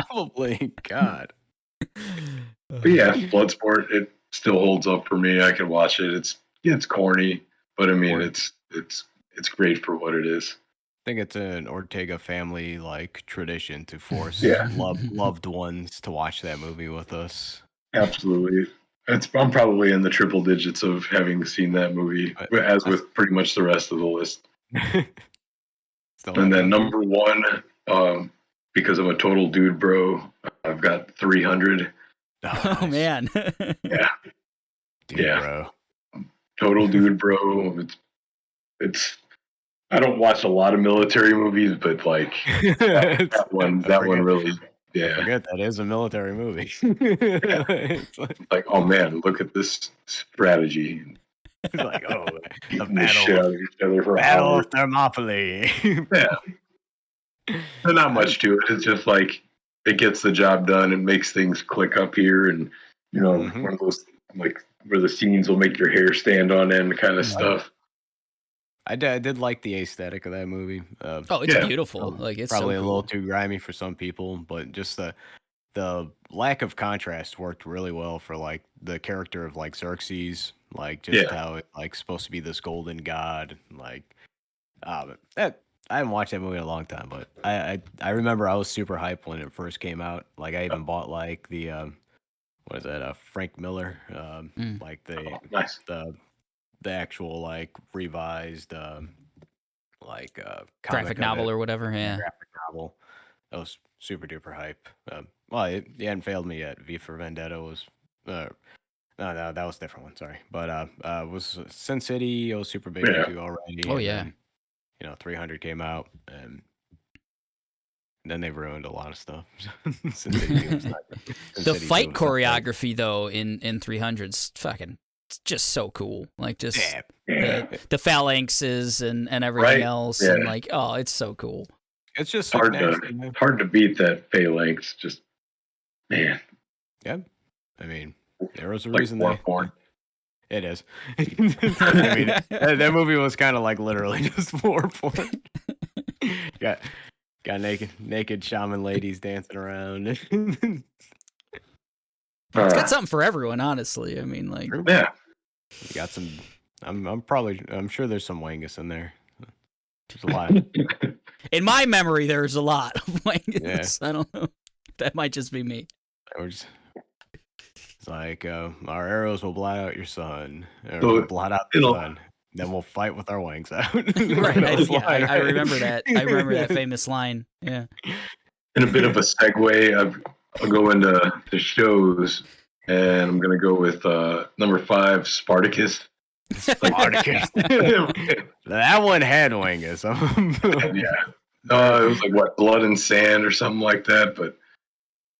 Probably. God. But yeah, Bloodsport, it still holds up for me. I can watch it. It's corny, but I mean it's great for what it is. I think it's an Ortega family tradition to force loved ones to watch that movie with us. Absolutely. I'm probably in the triple digits of having seen that movie, as with pretty much the rest of the list. And then number 1, because I'm a total dude bro, I've got 300. Oh man. Yeah. Dude bro. Total dude bro. It's I don't watch a lot of military movies, but that one really. Yeah. I forget that is a military movie. It's like, oh man, look at this strategy. It's like, oh, the battle of Thermopylae. Yeah. There's not much to it. It's just like it gets the job done and makes things click up here, and one of those where the scenes will make your hair stand on end kind of stuff. I did like the aesthetic of that movie. It's beautiful. It's probably so a cool. little too grimy for some people, but just the lack of contrast worked really well for the character of Xerxes, how it's supposed to be this golden god. I haven't watched that movie in a long time, but I remember I was super hyped when it first came out. I even bought the what is that? Frank Miller, Nice. The actual revised graphic novel or whatever. Yeah, graphic novel. That was super duper hype. It hadn't failed me yet. V for Vendetta was no, that was a different one. Sorry, but was Sin City. I was super big into already. Oh yeah. 300 came out, and then they ruined a lot of stuff. The fight choreography though in 300's fucking it's just so cool. Like just the phalanxes and everything else, and like it's so cool. It's just hard to beat that phalanx. Just man. Yeah, I mean, there was a like reason porn. It is. I mean, that movie was kind of like literally just war porn. got naked shaman ladies dancing around. It's got something for everyone, honestly. I mean, like you got some. I'm sure there's some wangus in there. There's a lot. In my memory, there's a lot of wangus. I don't know. That might just be me. It's like our arrows will blot out your sun, or So, blot out the sun. Then we'll fight with our wings out. Right. I remember that. I remember that famous line. Yeah. In a bit of a segue, I'll go into the shows, and I'm going to go with number 5, Spartacus. Spartacus. That one had wingus. It was like what, Blood and Sand or something like that. But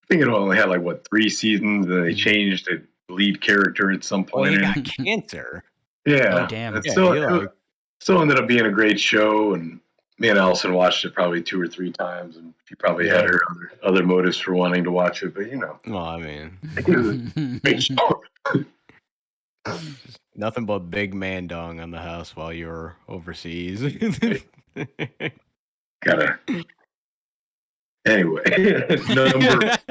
I think it only had like 3 seasons, and they changed the lead character at some point. He got cancer. Yeah. Oh damn. It still ended up being a great show, and me and Allison watched it probably 2 or 3 times, and she probably had her other motives for wanting to watch it. But well, I mean, great show. Nothing but big man dong on the house while you're overseas. Anyway, number 4.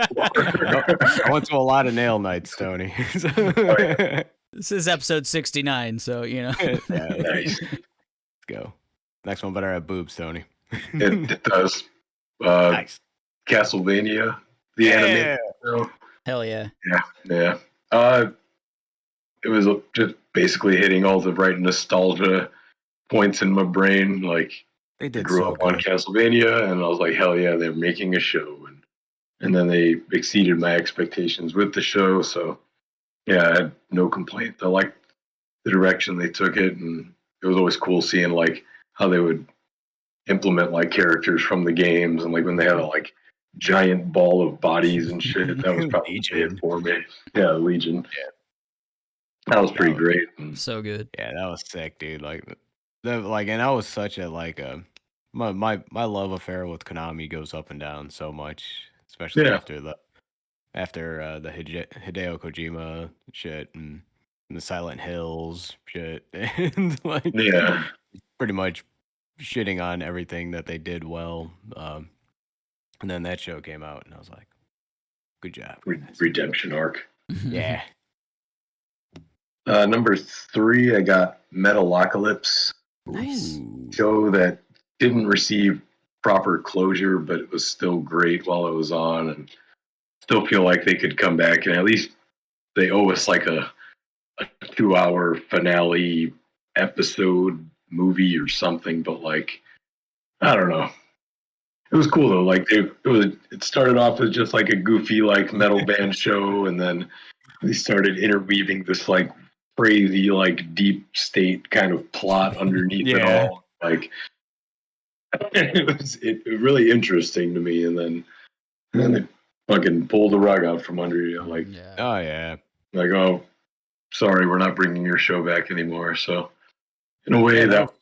I went to a lot of nail nights, Tony. This is episode 69, so Nice. Let's go. Next one better have boobs, Tony. It does. Nice. Castlevania, the anime. Hell yeah. Yeah. It was just basically hitting all the right nostalgia points in my brain. Like, They did I grew up on Castlevania, and I was like, hell yeah, they're making a show. And then they exceeded my expectations with the show. So, yeah, I had no complaints. I liked the direction they took it, and it was always cool seeing, like, how they would implement, like, characters from the games, and, like, when they had a, like, giant ball of bodies and shit. That was probably it for me. Yeah, Legion. Yeah. That was pretty great. So good. Yeah, that was sick, dude. And I was such a my love affair with Konami goes up and down so much, especially after the Hideo Kojima shit and the Silent Hills shit, and pretty much shitting on everything that they did well. And then that show came out, and I was like, good job. Redemption arc. Yeah. Number 3, I got Metalocalypse. Nice. Show that didn't receive proper closure, but it was still great while it was on, and still feel like they could come back, and at least they owe us like a 2-hour finale episode movie or something. But like, I don't know. It was cool though. Like it started off as just like a goofy like metal band show, and then they started interweaving this like crazy like deep state kind of plot underneath it all. Like it was really interesting to me, and then they fucking pulled the rug out from under you. Like, oh yeah, like, oh, sorry, we're not bringing your show back anymore. So in a way that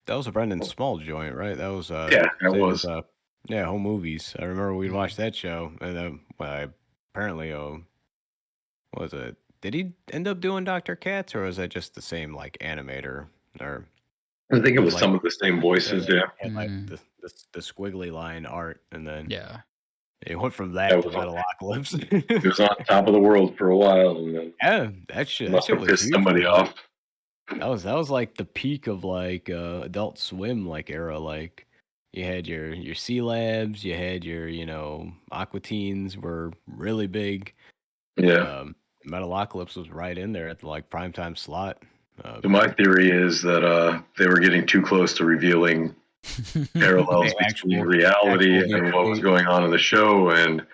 was a Brendan Small joint, right? That was that was Home Movies. I remember we'd watch that show, and apparently what was it? Did he end up doing Dr. Katz, or was that just the same like animator? Or I think it was some of the same voices. And like the squiggly line art, and then it went from that to Metalocalypse. It was on top of the world for a while, and then that shit must have was pissed huge. Somebody off. That was like the peak of like Adult Swim like era. Like you had your C Labs, you had your Aqua Teens were really big. Yeah. Metalocalypse was right in there at the like primetime slot. So my theory is that they were getting too close to revealing parallels between reality and what was going on in the show, and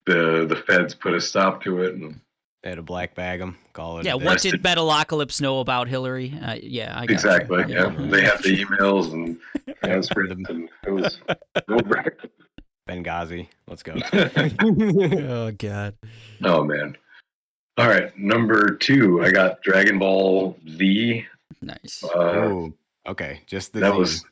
the feds put a stop to it. And They had to black bag them, call it. Yeah, a what day. did Metalocalypse know about Hillary? Yeah, I got Exactly. you. Yeah. They had the emails and transcripts, and it was Benghazi. Let's go. Oh God. Oh man. All right, number 2, I got Dragon Ball Z. Nice. Ooh, okay, just the That Z. was,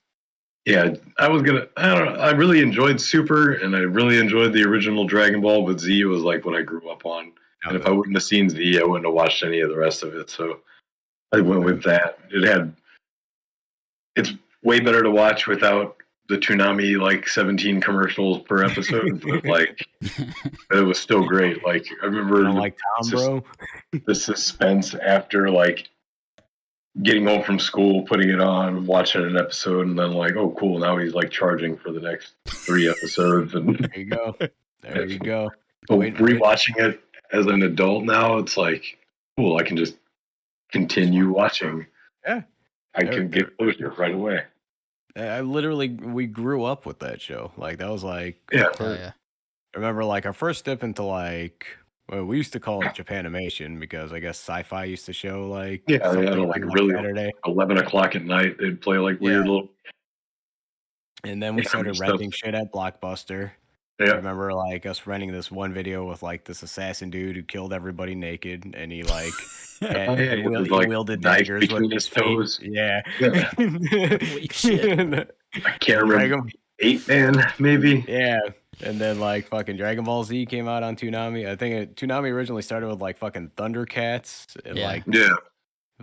yeah. I don't know. I really enjoyed Super, and I really enjoyed the original Dragon Ball, but Z was like what I grew up on. And if I wouldn't have seen Z, I wouldn't have watched any of the rest of it. So I went with that. It's way better to watch without the Toonami like 17 commercials per episode, but like it was still great. Like I remember like Tom, bro. the suspense after like getting home from school, putting it on, watching an episode, and then like, oh cool, now he's like charging for the next 3 episodes. And There you go. There you go. but Wait. rewatching it as an adult now, it's like cool. I can just continue watching. Yeah. I can get closure right away. We grew up with that show. Like that was like, Yeah. Yeah. I remember like our first dip into like, well, we used to call it Japanimation because I guess Sci-Fi used to show like Yeah, they something had on, like like, really Saturday, 11 o'clock at night. They'd play like weird little. and then we Yeah, started stuff. renting shit at Blockbuster. I Yeah, remember like us renting this one video with like this assassin dude who killed everybody naked, and he like he was, he like, wielded knife daggers between with his his feet. toes. Yeah. Holy shit. I can't remember. 8-man, maybe. Yeah. And then like fucking Dragon Ball Z came out on Toonami. I think Toonami originally started with like fucking Thundercats and Yeah. like Yeah,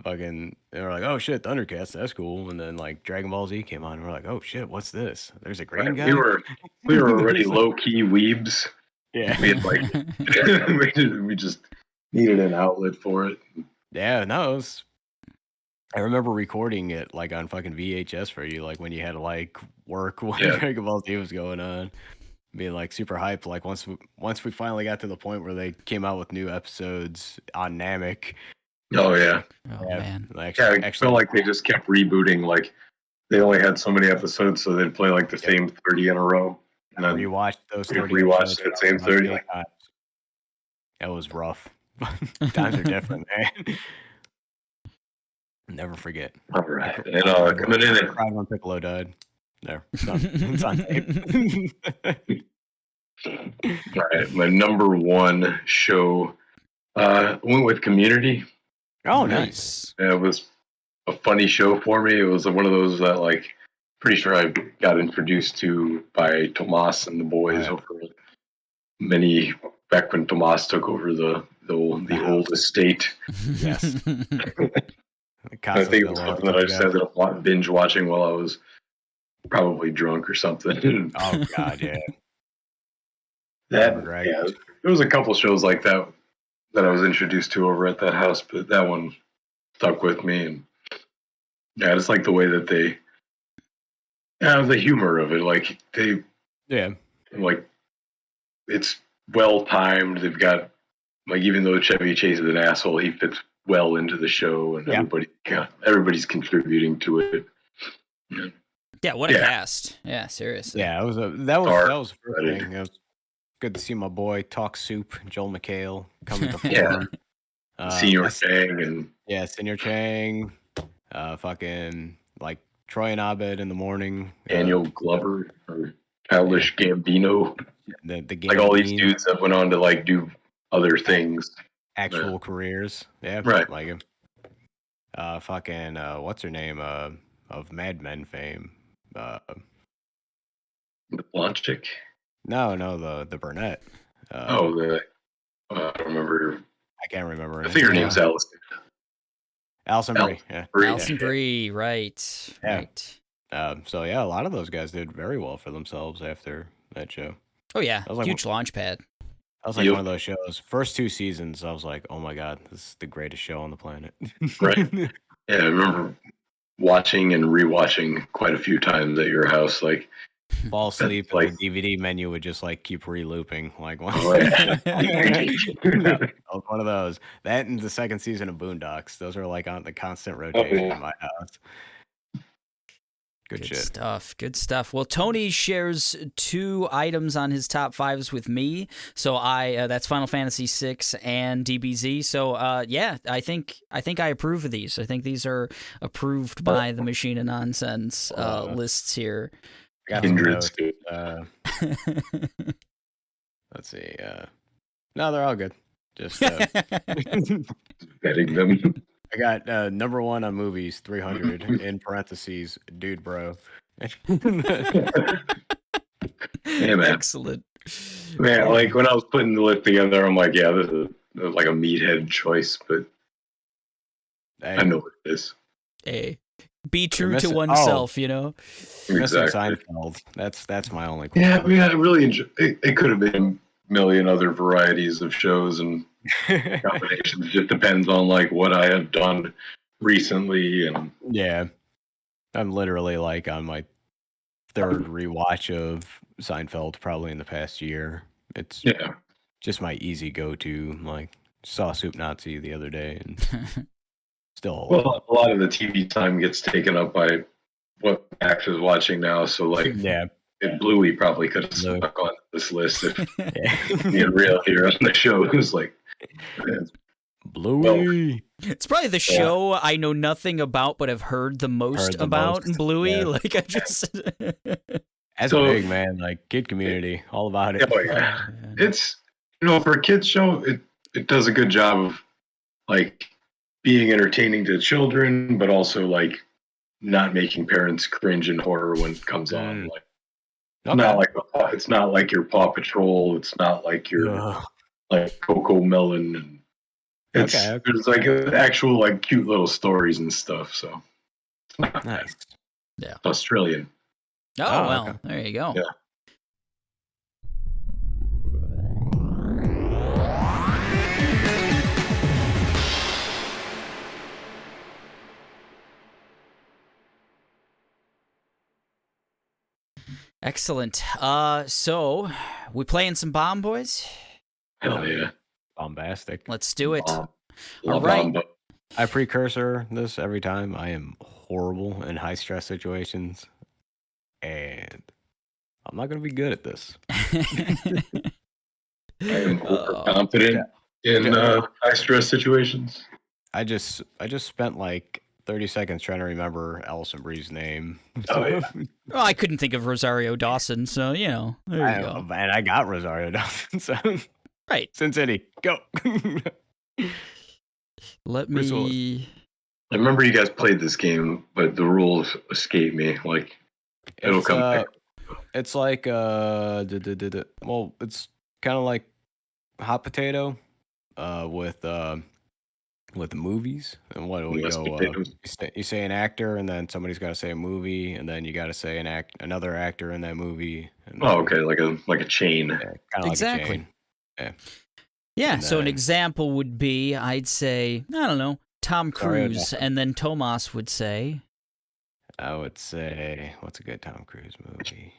fucking they were like, oh shit, Thundercats, that's cool. And then like Dragon Ball Z came on and we're like, oh shit, what's this? There's a green guy. we were already low key weebs. Yeah. We had like we just needed an outlet for it. Yeah, no, it was, I remember recording it like on fucking VHS for you, like when you had to like work when Yeah. Dragon Ball Z was going on, being like super hyped. Like once we finally got to the point where they came out with new episodes on Namek. Oh yeah, Oh Yeah, man. like, yeah. I actually, felt like they just kept rebooting. Like they only had so many episodes, so they'd play like the same 30 in a row. And then rewatched those we 30 rewatched episodes that same probably 30. about 10 times. That was rough. Times are different, man. Never forget. All right, and coming in at Cried when Piccolo died. There, it's on tape. all right, my number 1 show went with Community. Oh, nice. Nice. It was a funny show for me. It was one of those that like pretty sure I got introduced to by Tomas and the boys over many back when Tomas took over the old estate. Yes. I think it was something that I just ended up binge watching while I was probably drunk or something. Oh God, yeah. There was a couple shows like that I was introduced to over at that house, but that one stuck with me. And yeah, I just like the way that they have the humor of it. Like like it's well timed. They've got like, even though Chevy Chase is an asshole, he fits well into the show, and everybody's contributing to it. Yeah, what a cast. Yeah, seriously. Yeah, that was the first thing. It was good to see my boy Talk Soup, Joel McHale, coming to form. Senior Chang and Senior Chang, fucking like Troy and Abed in the morning. Daniel Glover or Childish Gambino. The like all these dudes that went on to like do other things, actual careers. Yeah, right. Like him. Fucking what's her name? Of Mad Men fame. The blonde chick. No, the brunette. I don't remember. I can't remember. I think her name's Allison. Allison Brie. Yeah. Allison Brie, right. Yeah. Right. So yeah, a lot of those guys did very well for themselves after that show. Oh yeah, like, huge launch pad. That was like one of those shows. First 2 seasons, I was like, oh my God, this is the greatest show on the planet. Right. Yeah, I remember watching and rewatching quite a few times at your house. Like, fall asleep, and the DVD menu would just like keep re-looping. Like, one one of those. That and the second season of Boondocks. Those are like on the constant rotation in my house. Good shit. Stuff. Good stuff. Well, Tony shares 2 items on his top 5s with me. So that's Final Fantasy VI and DBZ. So yeah, I think I approve of these. I think these are approved by the Machine of Nonsense lists here. Got some notes. Let's see. No, they're all good. Just betting them. I got number 1 on movies, 300 in parentheses, dude, bro. Yeah, man. Excellent. Man, like when I was putting the list together, I'm like, yeah, this is like a meathead choice, but I know what it is. Hey, be true to oneself, you know. Exactly. Seinfeld. That's my only. Yeah, I mean, I really enjoy. It could have been a million other varieties of shows and combinations. It just depends on like what I have done recently, and yeah, I'm literally like on my 3rd rewatch of Seinfeld probably in the past year. It's just my easy go-to. Like saw Soup Nazi the other day, and still. Well, a lot of the TV time gets taken up by what Max is watching now. So like, yeah. And Bluey probably could have stuck on this list if being real here on the show. It was like, man, Bluey. It's probably the show I know nothing about but have heard the most about. Bluey, yeah. Like I just. That's big, man. Like kid community, all about it. Yeah. It's for a kids show, it does a good job of like being entertaining to children, but also like not making parents cringe in horror when it comes on. Like. It's not like your Paw Patrol. It's not like your like Coco Melon. And there's like actual like cute little stories and stuff. So it's not nice. Yeah, Australian. Oh well, there you go. Yeah. Excellent. So we playing some B.O.M.B, boys? Hell yeah. Bombastic. Let's do it. All right. I precursor this every time. I am horrible in high stress situations, and I'm not going to be good at this. I am overconfident in high stress situations. I just spent like 30 seconds trying to remember Allison Brie's name. Oh, yeah. Well, I couldn't think of Rosario Dawson, so there you go. And I got Rosario Dawson. So. Right. Sin City, go. Let me. I remember you guys played this game, but the rules escape me. Like it'll come back. It's like well, it's kind of like hot potato, with movies. And what do we go? You say an actor, and then somebody's got to say a movie, and then you got to say another actor in that movie. Okay, like a chain. Yeah, kind of exactly. Like a chain. Yeah. Yeah, so an example would be, I'd say, I don't know, Tom Cruise, and then Tomas would say... I would say, what's a good Tom Cruise movie?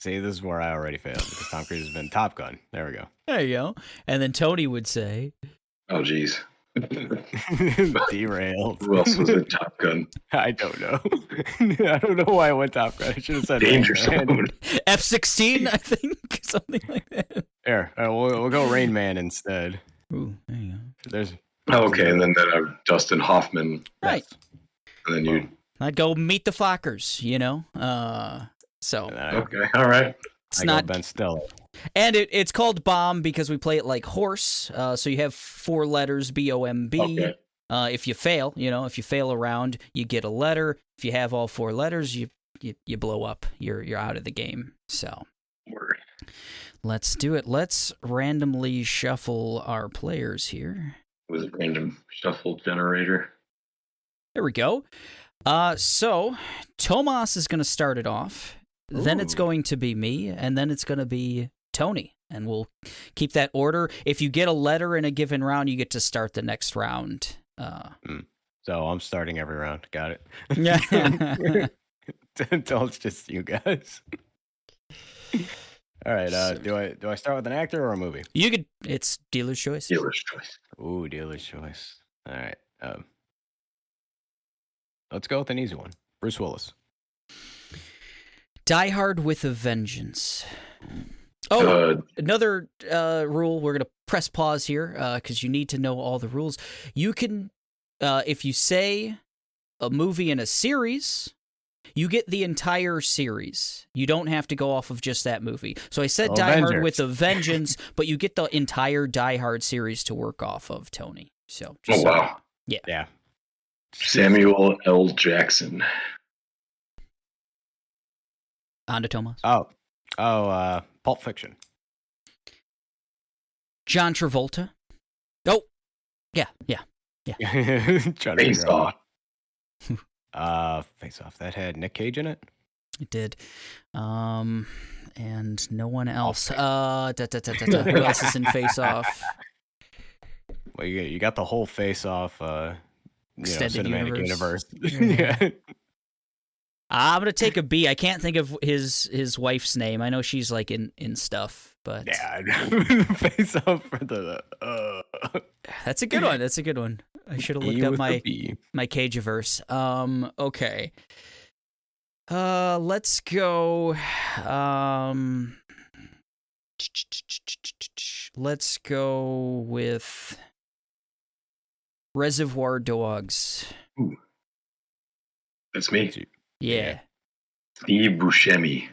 See, this is where I already failed, because Tom Cruise has been Top Gun. There we go. There you go. And then Tony would say... Oh, geez. Derailed. Who else was in Top Gun? I don't know. I don't know why I went Top Gun. I should have said Danger Zone. F-16, I think, something like that. Here, we'll go Rain Man instead. Ooh, there you go. Okay, and then Dustin Hoffman. Right. And then I'd go Meet the Fockers, So. Okay, all right. It's not Ben Stiller. And it's called B.O.M. because we play it like horse. So you have 4 letters, B-O-M-B. Okay. If you fail, if you fail a round, you get a letter. If you have all 4 letters, you blow up. You're out of the game. So Word. Let's do it. Let's randomly shuffle our players here. It was a random shuffle generator. There we go. So Tomas is going to start it off. Ooh. Then it's going to be me, and then it's going to be Tony, and we'll keep that order. If you get a letter in a given round, you get to start the next round. So I'm starting every round. Got it. Yeah. Until it's just you guys. All right. Do I start with an actor or a movie? You could. It's dealer's choice. Dealer's choice. Ooh, dealer's choice. All right. Let's go with an easy one. Bruce Willis. Die Hard with a Vengeance. Oh, another rule. We're going to press pause here because you need to know all the rules. You can, if you say a movie in a series, you get the entire series. You don't have to go off of just that movie. So I said Die Hard with a Vengeance, but you get the entire Die Hard series to work off of, Tony. So, wow. Yeah. Samuel L. Jackson. On to Tomas. Pulp Fiction. John Travolta. Oh, yeah. Face Off. Face Off. That had Nick Cage in it? It did. And no one else. Who else is in Face Off? Well, you got the whole Face Off Extended cinematic universe. Yeah. I'm gonna take a B. I can't think of his wife's name. I know she's like in stuff, but yeah, Face Off for the. That's a good one. That's a good one. I should have looked up my Cageverse. Okay. Let's go. Let's go with Reservoir Dogs. Ooh. That's me. Yeah. Steve Buscemi.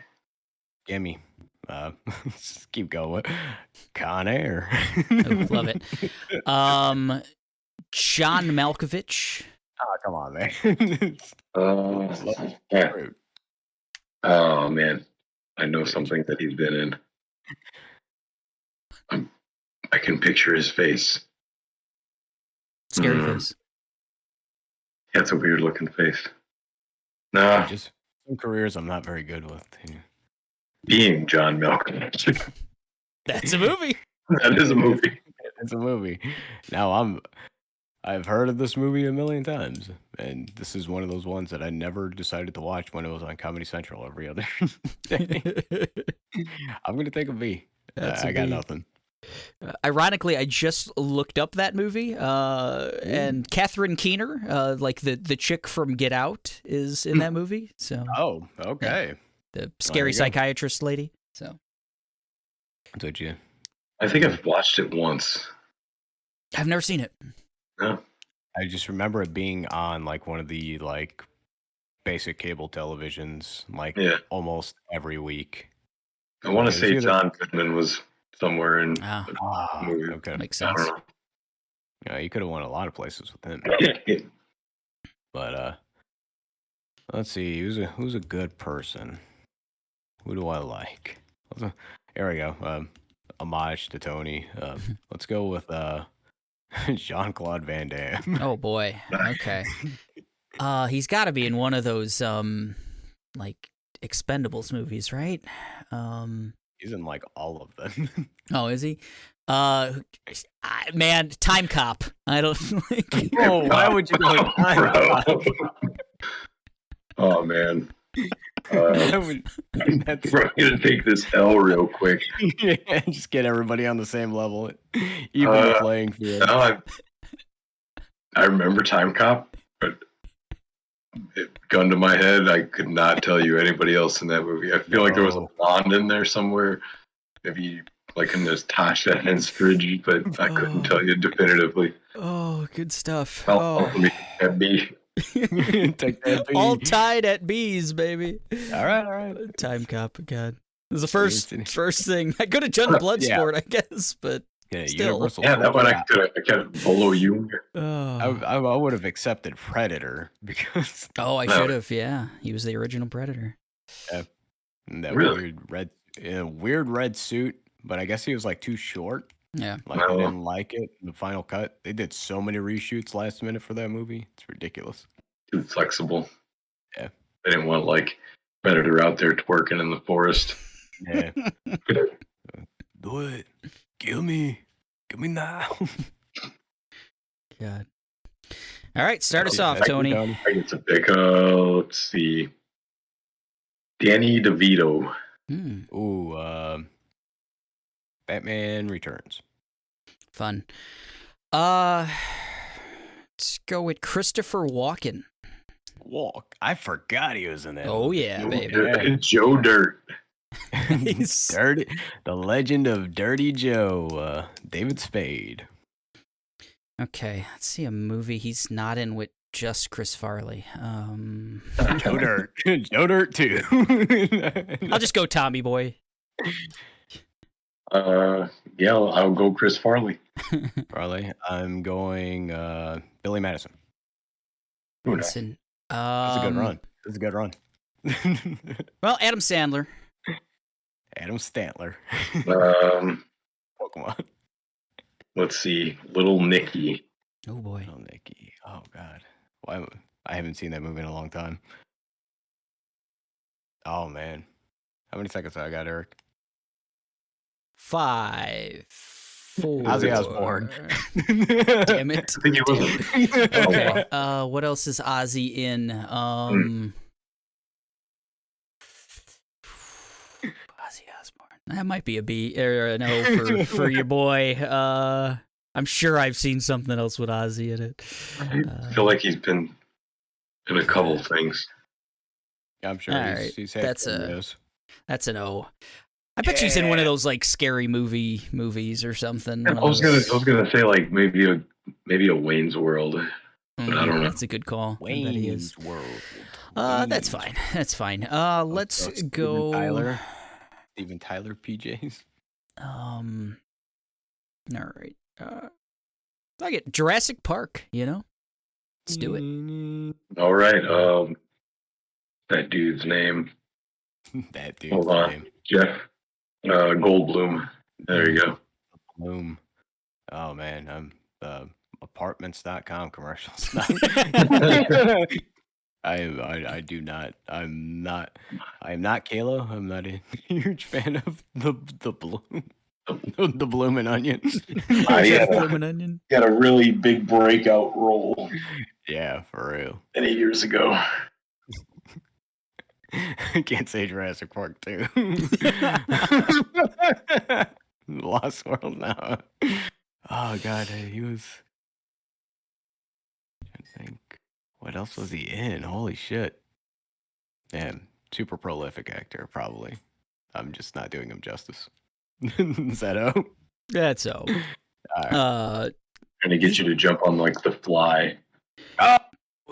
Gimme. Keep going. Con Air. Oh, love it. John Malkovich. Oh, come on, man. Yeah. Oh, man. I know something that he's been in. I can picture his face. Scary face. That's a weird looking face. Nah. Just some careers I'm not very good with. Yeah. Being John Malkovich. That's a movie. That is a movie. It's a movie. Now I've heard of this movie a million times, and this is one of those ones that I never decided to watch when it was on Comedy Central every other day. I'm gonna take a B. I got nothing. Ironically, I just looked up that movie, and Catherine Keener, like the chick from Get Out, is in that movie. So, oh, okay, the scary psychiatrist lady. So, did you? I think I've watched it once. I've never seen it. No. I just remember it being on like one of the like basic cable televisions, like almost every week. I want to say John Goodman was somewhere in the movie. Okay, makes sense. I don't know. Yeah, you could have won a lot of places with him. But let's see, who's a good person? Who do I like? Here we go. Homage to Tony. Let's go with Jean-Claude Van Damme. Oh boy. Okay. He's got to be in one of those like Expendables movies, right? He's in like all of them. Oh, is he? Man, Time Cop. I don't like. Oh, why would you go Time Cop? Oh man. I'm gonna take this L real quick. Yeah, just get everybody on the same level, even the playing field. I remember Time Cop, but gun to my head, I could not tell you anybody else in that movie. I feel like there was a blonde in there somewhere, maybe like in this Tasha Henstridge, but I couldn't tell you definitively. Oh, good stuff. Let me take B. Take that B. All tied at B's, baby. All right. Time Cop, God. This is the first thing. I could have done Bloodsport, I guess, but still. That one I could follow you. I would have accepted Predator because. Oh, I should have. Yeah, he was the original Predator. Yeah, and that really? weird red suit, but I guess he was like too short. Yeah, like I didn't like it. The final cut, they did so many reshoots last minute for that movie. It's ridiculous. Too flexible. Yeah, they didn't want like Predator out there twerking in the forest. Yeah. Do it. Kill me now. God. All right, start us off, Tony. I get to pick. Let's see. Danny DeVito. Ooh, Batman Returns. Fun. Let's go with Christopher Walken. Walk. I forgot he was in that. Oh movie. yeah, baby. Yeah. Joe Dirt. Dirty, the legend of Dirty Joe, David Spade. Okay, let's see a movie he's not in with just Chris Farley. Joe Dirt. Joe Dirt too. I'll just go Tommy Boy. Yeah, I'll go Chris Farley. Farley. I'm going Billy Madison. Listen, That's a good run. That's a good run. Well, Adam Sandler. Adam Stantler. Pokemon. Let's see, Little Nicky. Oh boy. Oh, Nicky. Oh God. Why? I haven't seen that movie in a long time. Oh man. How many seconds I got, Eric? 5, 4. Ozzy Osbourne. Damn it. I think he was. Okay. What else is Ozzy in? Ozzy Osbourne. That might be a B or an O for your boy. I'm sure I've seen something else with Ozzy in it. I feel like he's been in a couple things. Yeah, I'm sure All he's, right. he's had cameos. That's an O. I bet she's in one of those like scary movies or something. I was gonna say like maybe a Wayne's World, but I don't know. That's a good call. I bet he is. Wayne's World. That's fine. That's fine. Let's go. Steven Tyler PJs. All right. I get Jurassic Park. Let's do it. All right. That dude's name. That dude's Hold on. name. Jeff Goldblum. There you go. Bloom. Oh man, I'm apartments.com commercials. I do not. I am not Kalo. I'm not a huge fan of the bloom. The bloomin' onion. Bloomin' onion. Got a really big breakout role Yeah, for real. many years ago. I can't say Jurassic Park too. Lost World now. Oh god, he was. I think. What else was he in? Holy shit. Man, super prolific actor, probably. I'm just not doing him justice. Is that O? That's O. Right. Trying to get you to jump on like The Fly. Oh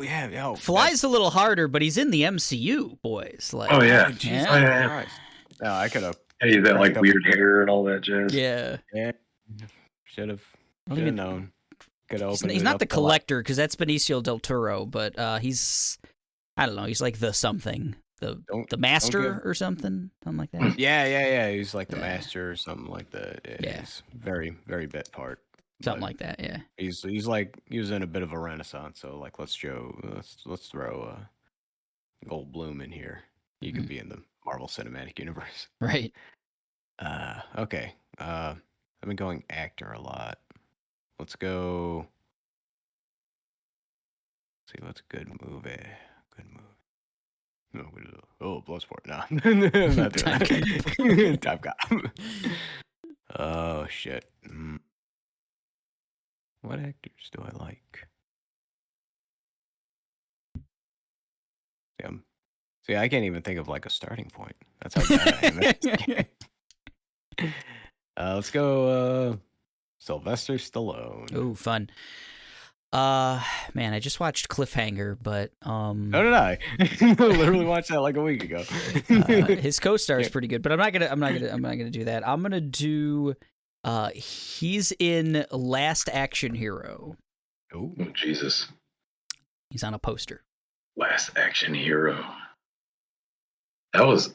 yeah. Fly's a little harder, but he's in the MCU, boys. Like, Oh yeah. Yeah. Oh, yeah. No, I could have. Hey, that like weird hair and all that jazz. Yeah. Should have even- known. Could have opened He's it not up the a lot. collector because that's Benicio del Toro, but he's, I don't know, he's like the something, the master or something like that. Yeah. He's like the Yeah. master or something like that. Yeah. He's very, very bit part. Something But like that, yeah. He's like he was in a bit of a renaissance. So like let's throw Goldblum in here. You could be in the Marvel Cinematic Universe. Right. Okay. I've been going actor a lot. Let's go. See what's a good movie. No, Bloodsport. No, I'm not doing that. Time Cop. Oh shit. What actors do I like? See, I can't even think of like a starting point. That's how bad I am at this game. Let's go. Sylvester Stallone. Oh, fun. Man, I just watched Cliffhanger, but So did I. Literally watched that like a week ago. his co-star is pretty good. But I'm not gonna do that. I'm gonna do. He's in Last Action Hero. Ooh. Oh, Jesus. He's on a poster. Last Action Hero. That was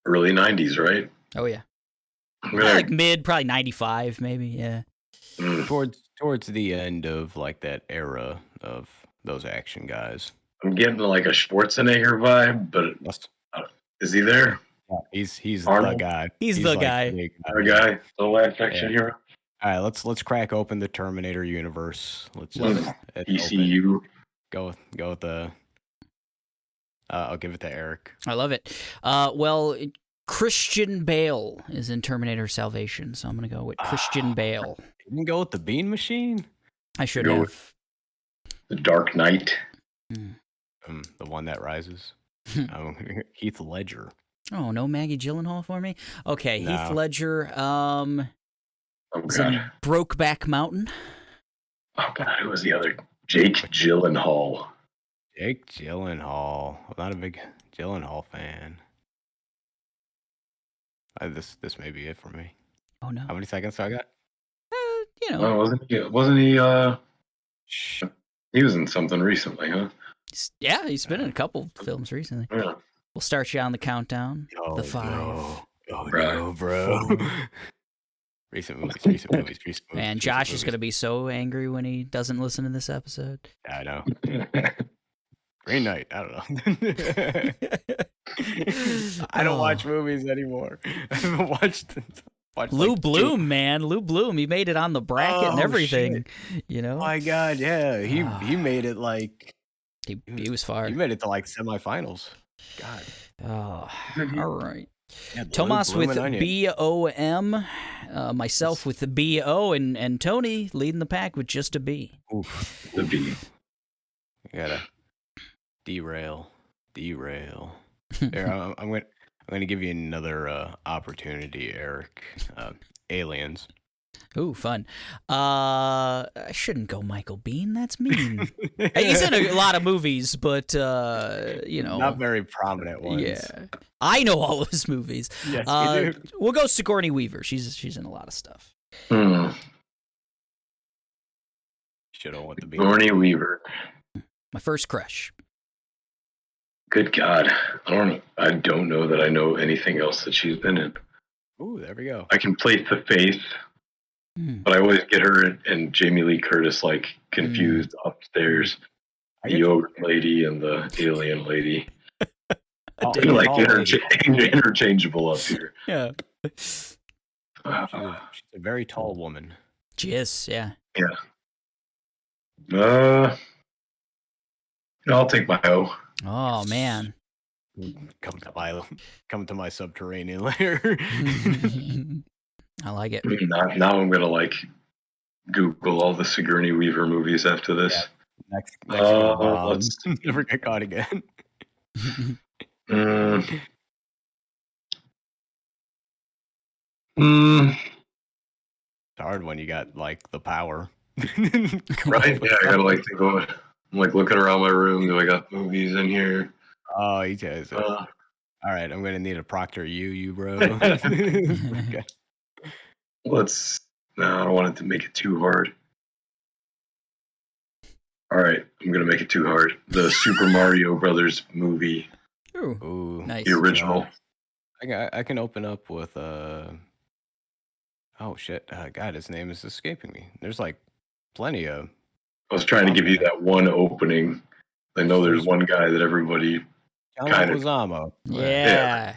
early 90s, right? Oh yeah, I'm probably gonna, like mid, probably 95, maybe. Yeah. Towards the end of like that era of those action guys. I'm getting like a Schwarzenegger vibe, but is he there? He's Arnold? the guy. He's the like guy. the Our guy, the Last Action Hero. All right, let's crack open the Terminator universe. Let's ECU. go with the. I'll give it to Eric. I love it. Well, Christian Bale is in Terminator Salvation, so I'm gonna go with Christian Bale. You can go with the Bean Machine. I should Go have. with The Dark Knight. The One That Rises. Heath Ledger. Oh, no Maggie Gyllenhaal for me? Okay, No. Heath Ledger. Oh Is in God. Brokeback Mountain. Oh God, who was the other? Jake Gyllenhaal. Jake Gyllenhaal. I'm not a big Gyllenhaal fan. This may be it for me. Oh no. How many seconds do I got? You know. Oh, wasn't he? He was in something recently, huh? Yeah, he's been in a couple films recently. Yeah. We'll start you on the countdown. The 5. No. Oh Right. no, bro. Recent movies. Man, Josh is going to be so angry when he doesn't listen to this episode. Yeah, I know. Green Knight. I don't know. I don't watch movies anymore. I haven't watched Lou Bloom, man. Lou Bloom. He made it on the bracket and everything. Shit. You know? Oh my God, yeah. He made it like he was far. He made it to like semifinals. God. Oh, all right. Yeah, Tomas with Onion. B.O.M. Myself with the B.O. and Tony leading the pack with just a B. Oof. The B. I gotta derail. There, I'm gonna give you another opportunity, Eric. Aliens. Ooh, fun. I shouldn't go Michael Biehn. That's mean. He's in a lot of movies, but you know, not very prominent ones. Yeah, I know all of his movies. Yes, you do. We'll go Sigourney Weaver. She's in a lot of stuff. Hmm. Should have went the Sigourney Weaver. My first crush. Good God, I don't know that I know anything else that she's been in. Ooh, there we go. I can place the face, but I always get her and Jamie Lee Curtis like confused upstairs. The yogurt lady and the alien lady. They're like interchangeable up here. Yeah. She's a very tall woman. She is, yeah. Yeah. I'll take my O. Oh man. Come to my subterranean lair. I like it. Now I'm gonna like Google all the Sigourney Weaver movies after this. Yeah. Next let's never get caught again. It's hard when you got like the power. Right? Yeah, I gotta like think of it. I'm like looking around my room. Do I got movies in here? Oh, he does. All right, I'm gonna need a Proctor you, bro. Okay. No, I don't want it to make it too hard. All right, I'm gonna make it too hard. The Super Mario Brothers movie. Ooh, nice. The original. I can open up with oh shit, God, his name is escaping me. There's like plenty of. I was trying to give you that one opening. I know there's one guy that everybody kind of. Yeah.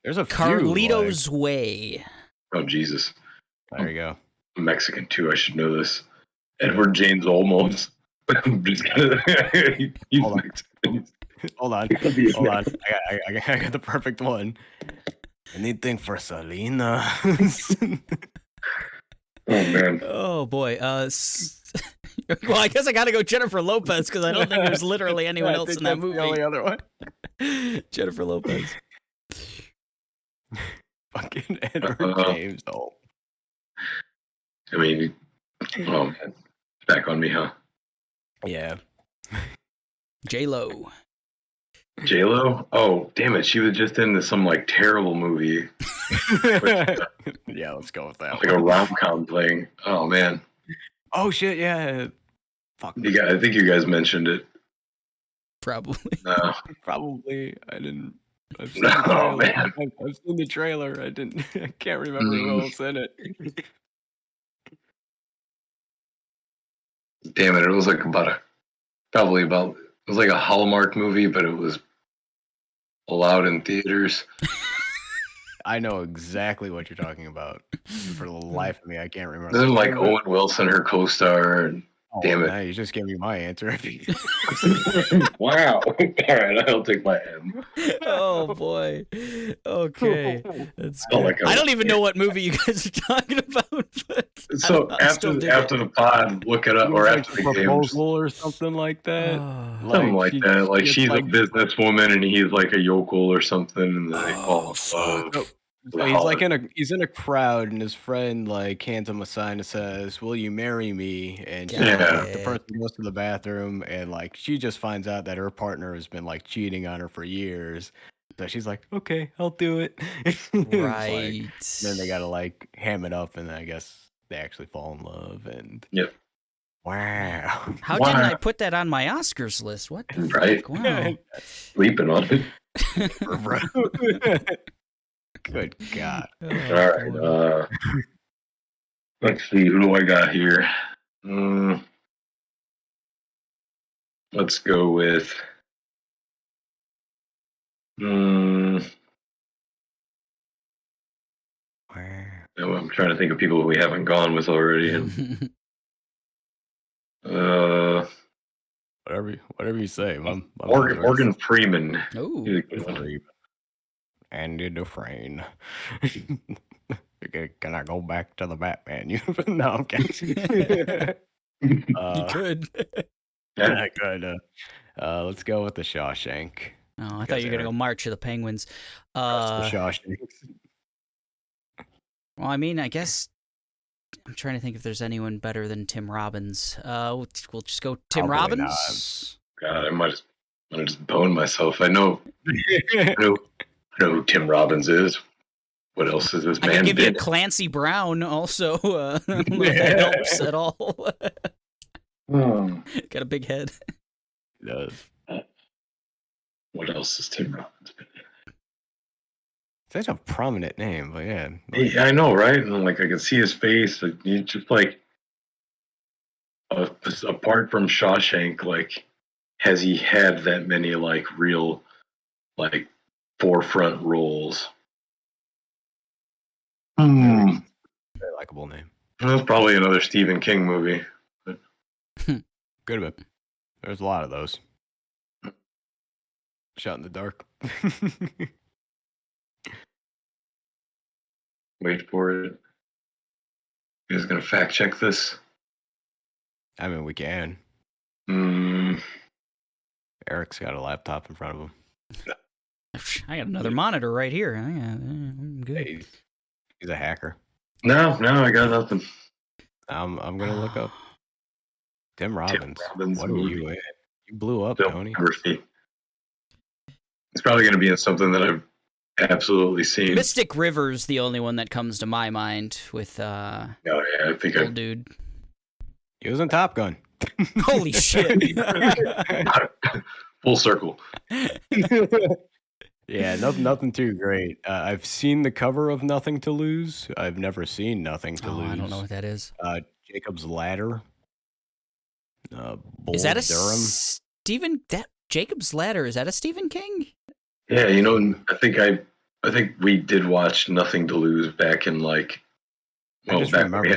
There's a Carlito's Way. Oh Jesus! There you go. I'm Mexican too. I should know this. Edward James Olmos. I'm just gonna. Hold on. I got the perfect one. Anything for Selena. Oh man. Oh boy. Well, I guess I gotta go Jennifer Lopez because I don't think there's literally anyone else in that movie. The only other one. Jennifer Lopez. Fucking Edward James. Oh. I mean, oh man, back on me, huh? Yeah. J-Lo. J-Lo? Oh, damn it! She was just in some like terrible movie. Yeah, let's go with that. Like a rom-com thing. Oh man. Oh shit! Yeah. Fuck. I think you guys mentioned it. Probably. No. Probably. I didn't. I've seen Man. I've seen the trailer. I can't remember who else in it. Damn it! It was like it was like a Hallmark movie, but it was allowed in theaters. I know exactly what you're talking about. For the life of me, I can't remember. Isn't like Owen Wilson her co-star? And Damn it. Now you just gave me my answer. Wow. All right, I'll take my M. Oh boy. Okay. That's Oh, good. like I don't even know what movie you guys are talking about. But So I still dig after it. the pod, look it up, It or was like after a the games. proposal or something like that. Oh. Something like that. Like she she's gets, a businesswoman and he's like a yokel or something, and they fall in fuck. love. No, with so a he's like holiday. he's in a crowd, and his friend like hands him a sign that says, "Will you marry me?" And she, Yeah. like, the person goes to the bathroom, and like she just finds out that her partner has been like cheating on her for years. So she's like, "Okay, I'll do it." It's like, Right. then they gotta like ham it up, and then I guess they actually fall in love. And Yep. wow, How Wow. didn't I put that on my Oscars list? What the Right. fuck? Wow. Sleeping on it. bro. Good God. Oh, All right. boy. Let's see. Who do I got here? Let's go with. Wow. Oh, I'm trying to think of people we haven't gone with already. And, Whatever you say, I'm Morgan Freeman. Ooh. He's a good one. Freeman. Andy Dufresne. Can I go back to the Batman? No, I'm kidding. You could. Yeah. Good. Let's go with the Shawshank. Oh, I thought you were gonna go March of the Penguins. The Shawshank. Well, I mean, I guess I'm trying to think if there's anyone better than Tim Robbins. We'll just go Tim Probably Robbins. God, I might have just boned myself. I know who Tim Robbins is. What else is this I man can give you did? Clancy Brown also. I don't know if that helps at all. Got a big head. He does. What else is Tim Robbins been in? Such a prominent name, but yeah. Yeah, I know, right? And like I can see his face. He's just like, apart from Shawshank, like, has he had that many like real, like, forefront roles? Very likable name. That's probably another Stephen King movie. Good of it. There's a lot of those. Shot in the dark. Wait for it. You guys gonna fact check this? I mean, we can. Eric's got a laptop in front of him. I got another monitor right here. I'm good. Hey, he's a hacker. No, I got nothing. I'm gonna look up Tim Robbins. Robbins What are movie. you in? You blew up, Tony. Filmography. It's probably going to be in something that I've absolutely seen. Mystic River's the only one that comes to my mind with Oh yeah, I think old dude. He was in Top Gun. Holy shit. Full circle. Yeah, nothing too great. I've seen the cover of Nothing to Lose. I've never seen Nothing to Lose. I don't know what that is. Jacob's Ladder. Is that a Durham. Jacob's Ladder? Is that a Stephen King? Yeah, you know, I think we did watch Nothing to Lose back in like, I just back remember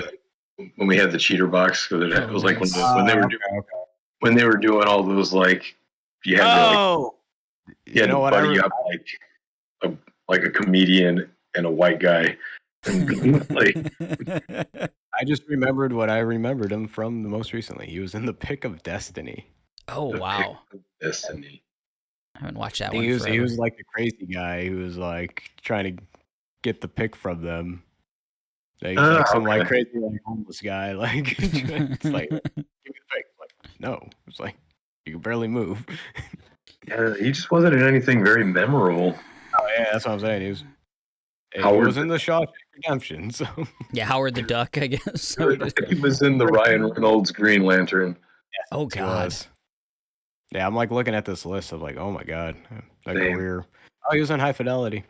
when we had the cheater box, because it was like nice. when they were doing all those like you had you know what? buddy up like a comedian and a white guy. And, like, I just remembered what I remembered him from the most recently. He was in The Pick of Destiny. Oh, wow. Destiny. I haven't watched that He one was forever. like the crazy guy who was like trying to get the pick from them. Like, some like crazy like homeless guy. Like it's like, give me the pick. Like, no. It's like you can barely move. Yeah, he just wasn't in anything very memorable. Oh yeah, that's what I'm saying. He was in the Shawshank Redemption. So Yeah, Howard the Duck, I guess. He was in the Ryan Reynolds Green Lantern. Oh God. Yeah, I'm like looking at this list of like, oh my God, that career. Oh, he was in High Fidelity.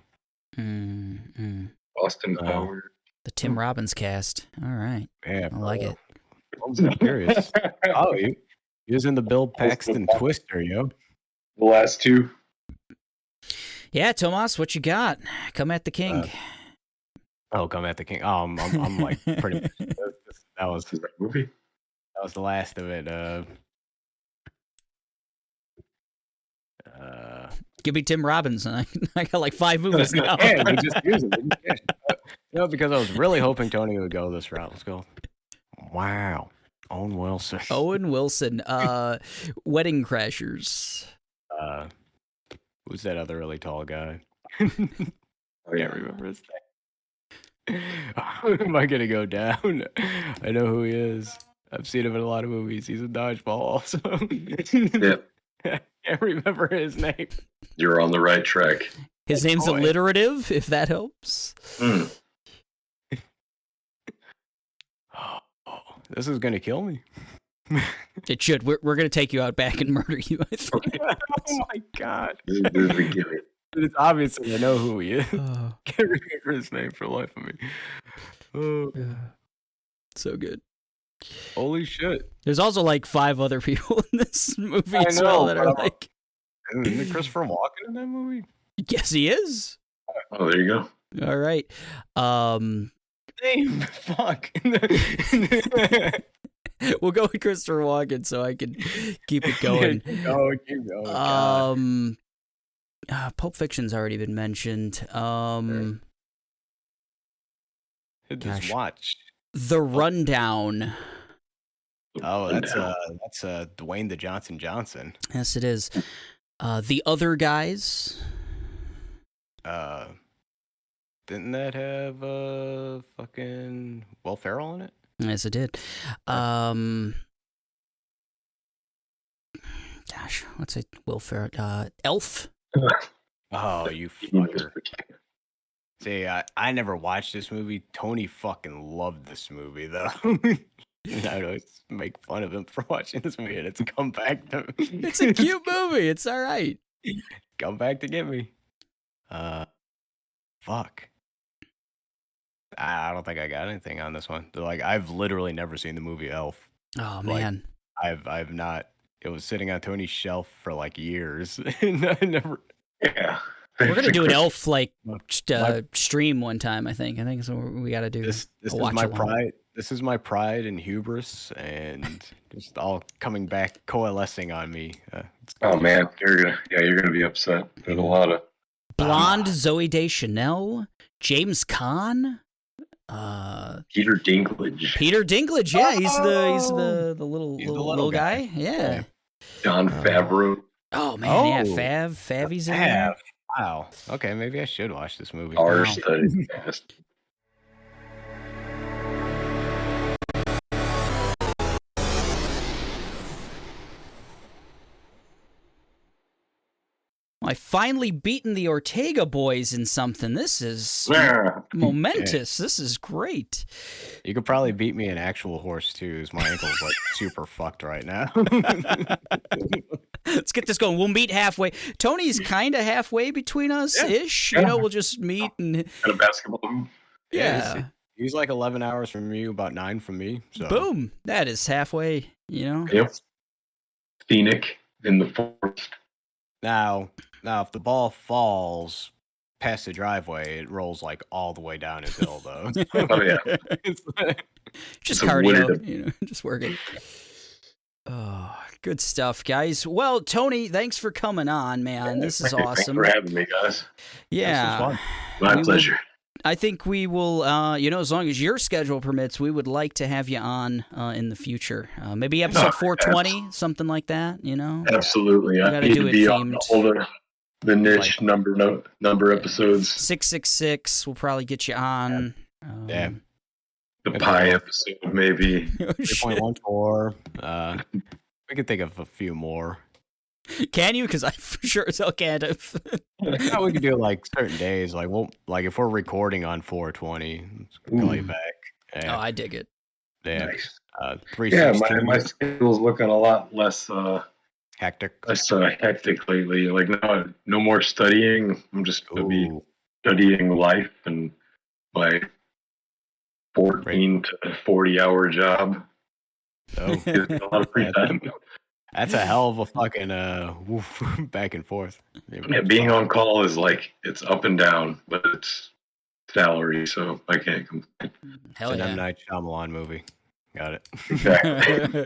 Austin Power. The Tim Robbins cast. All right. Yeah, I like it. I'm curious. Oh, he was in the Bill Paxton Twister, yo. The last two. Yeah, Tomas, what you got? Come at the king. Come at the king. I'm like pretty much. That was movie. That was the last of it. Give me Tim Robbins. I got like 5 movies now. Yeah, we just use it. Because I was really hoping Tony would go this route. Let's go. Wow. Owen Wilson. Owen Wilson. Wedding Crashers. Who's that other really tall guy? Oh, I can't remember his name. How am I gonna go down? I know who he is. I've seen him in a lot of movies. He's in Dodgeball also. Yep. I can't remember his name. You're on the right track. His name's Boy. alliterative, if that helps. Mm. Oh, this is gonna kill me. It should. We're going to take you out back and murder you, I think. Oh my god. This is a gimme. It's obvious I know who he is. Oh, Can't remember his name for the life of me. Oh, yeah. So good. holy shit. There's also like 5 other people in this movie I as well know, that are but like, Isn't it Christopher Walken in that movie? yes, he is. Oh, there you go. All right. Name. Fuck. We'll go with Christopher Walken so I can keep it going. Keep going. God. Pulp Fiction's already been mentioned. Just gosh. watch. The Rundown. Oh, that's Dwayne the Johnson. Yes, it is. The Other Guys. Didn't that have fucking Will Ferrell in it? Yes, it did. Gosh, what's it? Will Ferrell. Elf. Oh, you fucker. See, I never watched this movie. Tony fucking loved this movie, though. And I always make fun of him for watching this movie, and it's come back to me. It's a cute movie. It's all right. Come back to get me. Fuck. I don't think I got anything on this one. Like, I've literally never seen the movie Elf. Oh Like, man. I've not. It was sitting on Tony's shelf for like years, and I never. Yeah. We're gonna do an Elf like My- stream one time. I think that's what we got to do. This A is watch my along. pride. This is my pride and hubris, and just all coming back, coalescing on me. Oh man, you're gonna be upset. There's a lot of Blonde Zoe Deschanel, James Caan, Peter Dinklage, Peter Dinklage. Yeah, he's the little He's the little little guy. guy. Yeah. John Favreau. Oh man, yeah, Oh. Favvy's in there. Wow. Okay, maybe I should watch this movie. Our Wow. study cast. I finally beaten the Ortega Boys in something. This is Yeah. momentous. This is great. You could probably beat me in actual horse too, as my ankle's like super fucked right now. Let's get this going. We'll meet halfway. Tony's kind of halfway between us ish. Yeah. You know, we'll just meet and Got a basketball. yeah. He's like 11 hours from you, about 9 from me. So Boom. That is halfway, you know? Yep. Scenic in the forest. Now, if the ball falls past the driveway, it rolls like all the way down his hill, though. Oh yeah. It's like- Just It's a cardio, weird- you know, just working. Oh, good stuff, guys. Well, Tony, thanks for coming on, man. This is Thanks awesome. for having me, guys. Yeah. fun. My We will- pleasure. I think we will, as long as your schedule permits, we would like to have you on in the future. Maybe episode 420, something like that, you know? Absolutely. I gotta need do to it be on themed. all the niche number episodes. 666 will probably get you on. Yeah. The pie episode, maybe. Oh, shit. 3.14. We could think of a few more. Can you? Because I for sure as hell can't have. Yeah, we could do like certain days, like if we're recording on 420, call you Ooh. back. Oh, Yeah, I dig it. yeah. Nice. 360 Yeah, my schedule's looking a lot less hectic. hectic lately. Like no more studying. I'm just gonna be Ooh, studying life and my 14 to 40-hour job. oh, Gives me a lot of free time. that's a hell of a fucking back and forth. Yeah, being on call is like it's up and down, but it's salary, so I can't complain. Hell It's an M. yeah. Night Shyamalan movie. Got it. Exactly.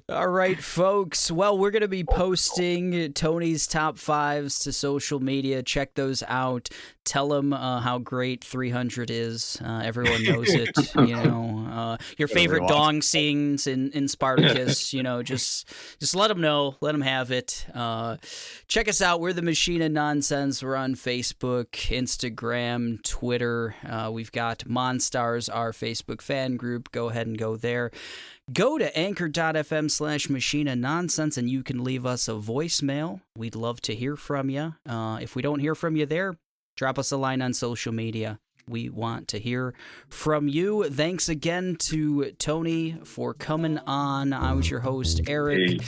All right, folks. Well, we're going to be posting Tony's top fives to social media. Check those out. Tell them how great 300 is. Everyone knows it. Your favorite dong scenes in Spartacus. Just let them know. Let them have it. Check us out. We're the Machine of Nonsense. We're on Facebook, Instagram, Twitter. We've got Monstars, our Facebook fan group. Go ahead and go there. Go to anchor.fm/Machine of Nonsense and you can leave us a voicemail. We'd love to hear from you. If we don't hear from you there, drop us a line on social media. We want to hear from you. Thanks again to Tony for coming on. I was your host, Eric,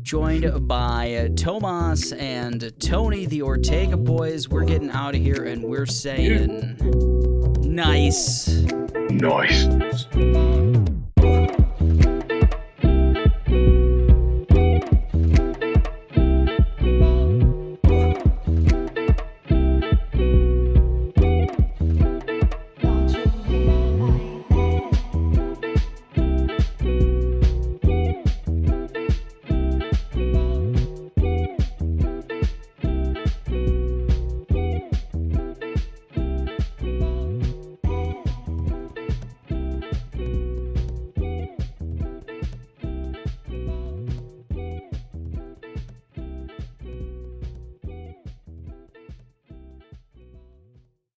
joined by Tomas and Tony, the Ortega Boys. We're getting out of here and we're saying nice. Nice.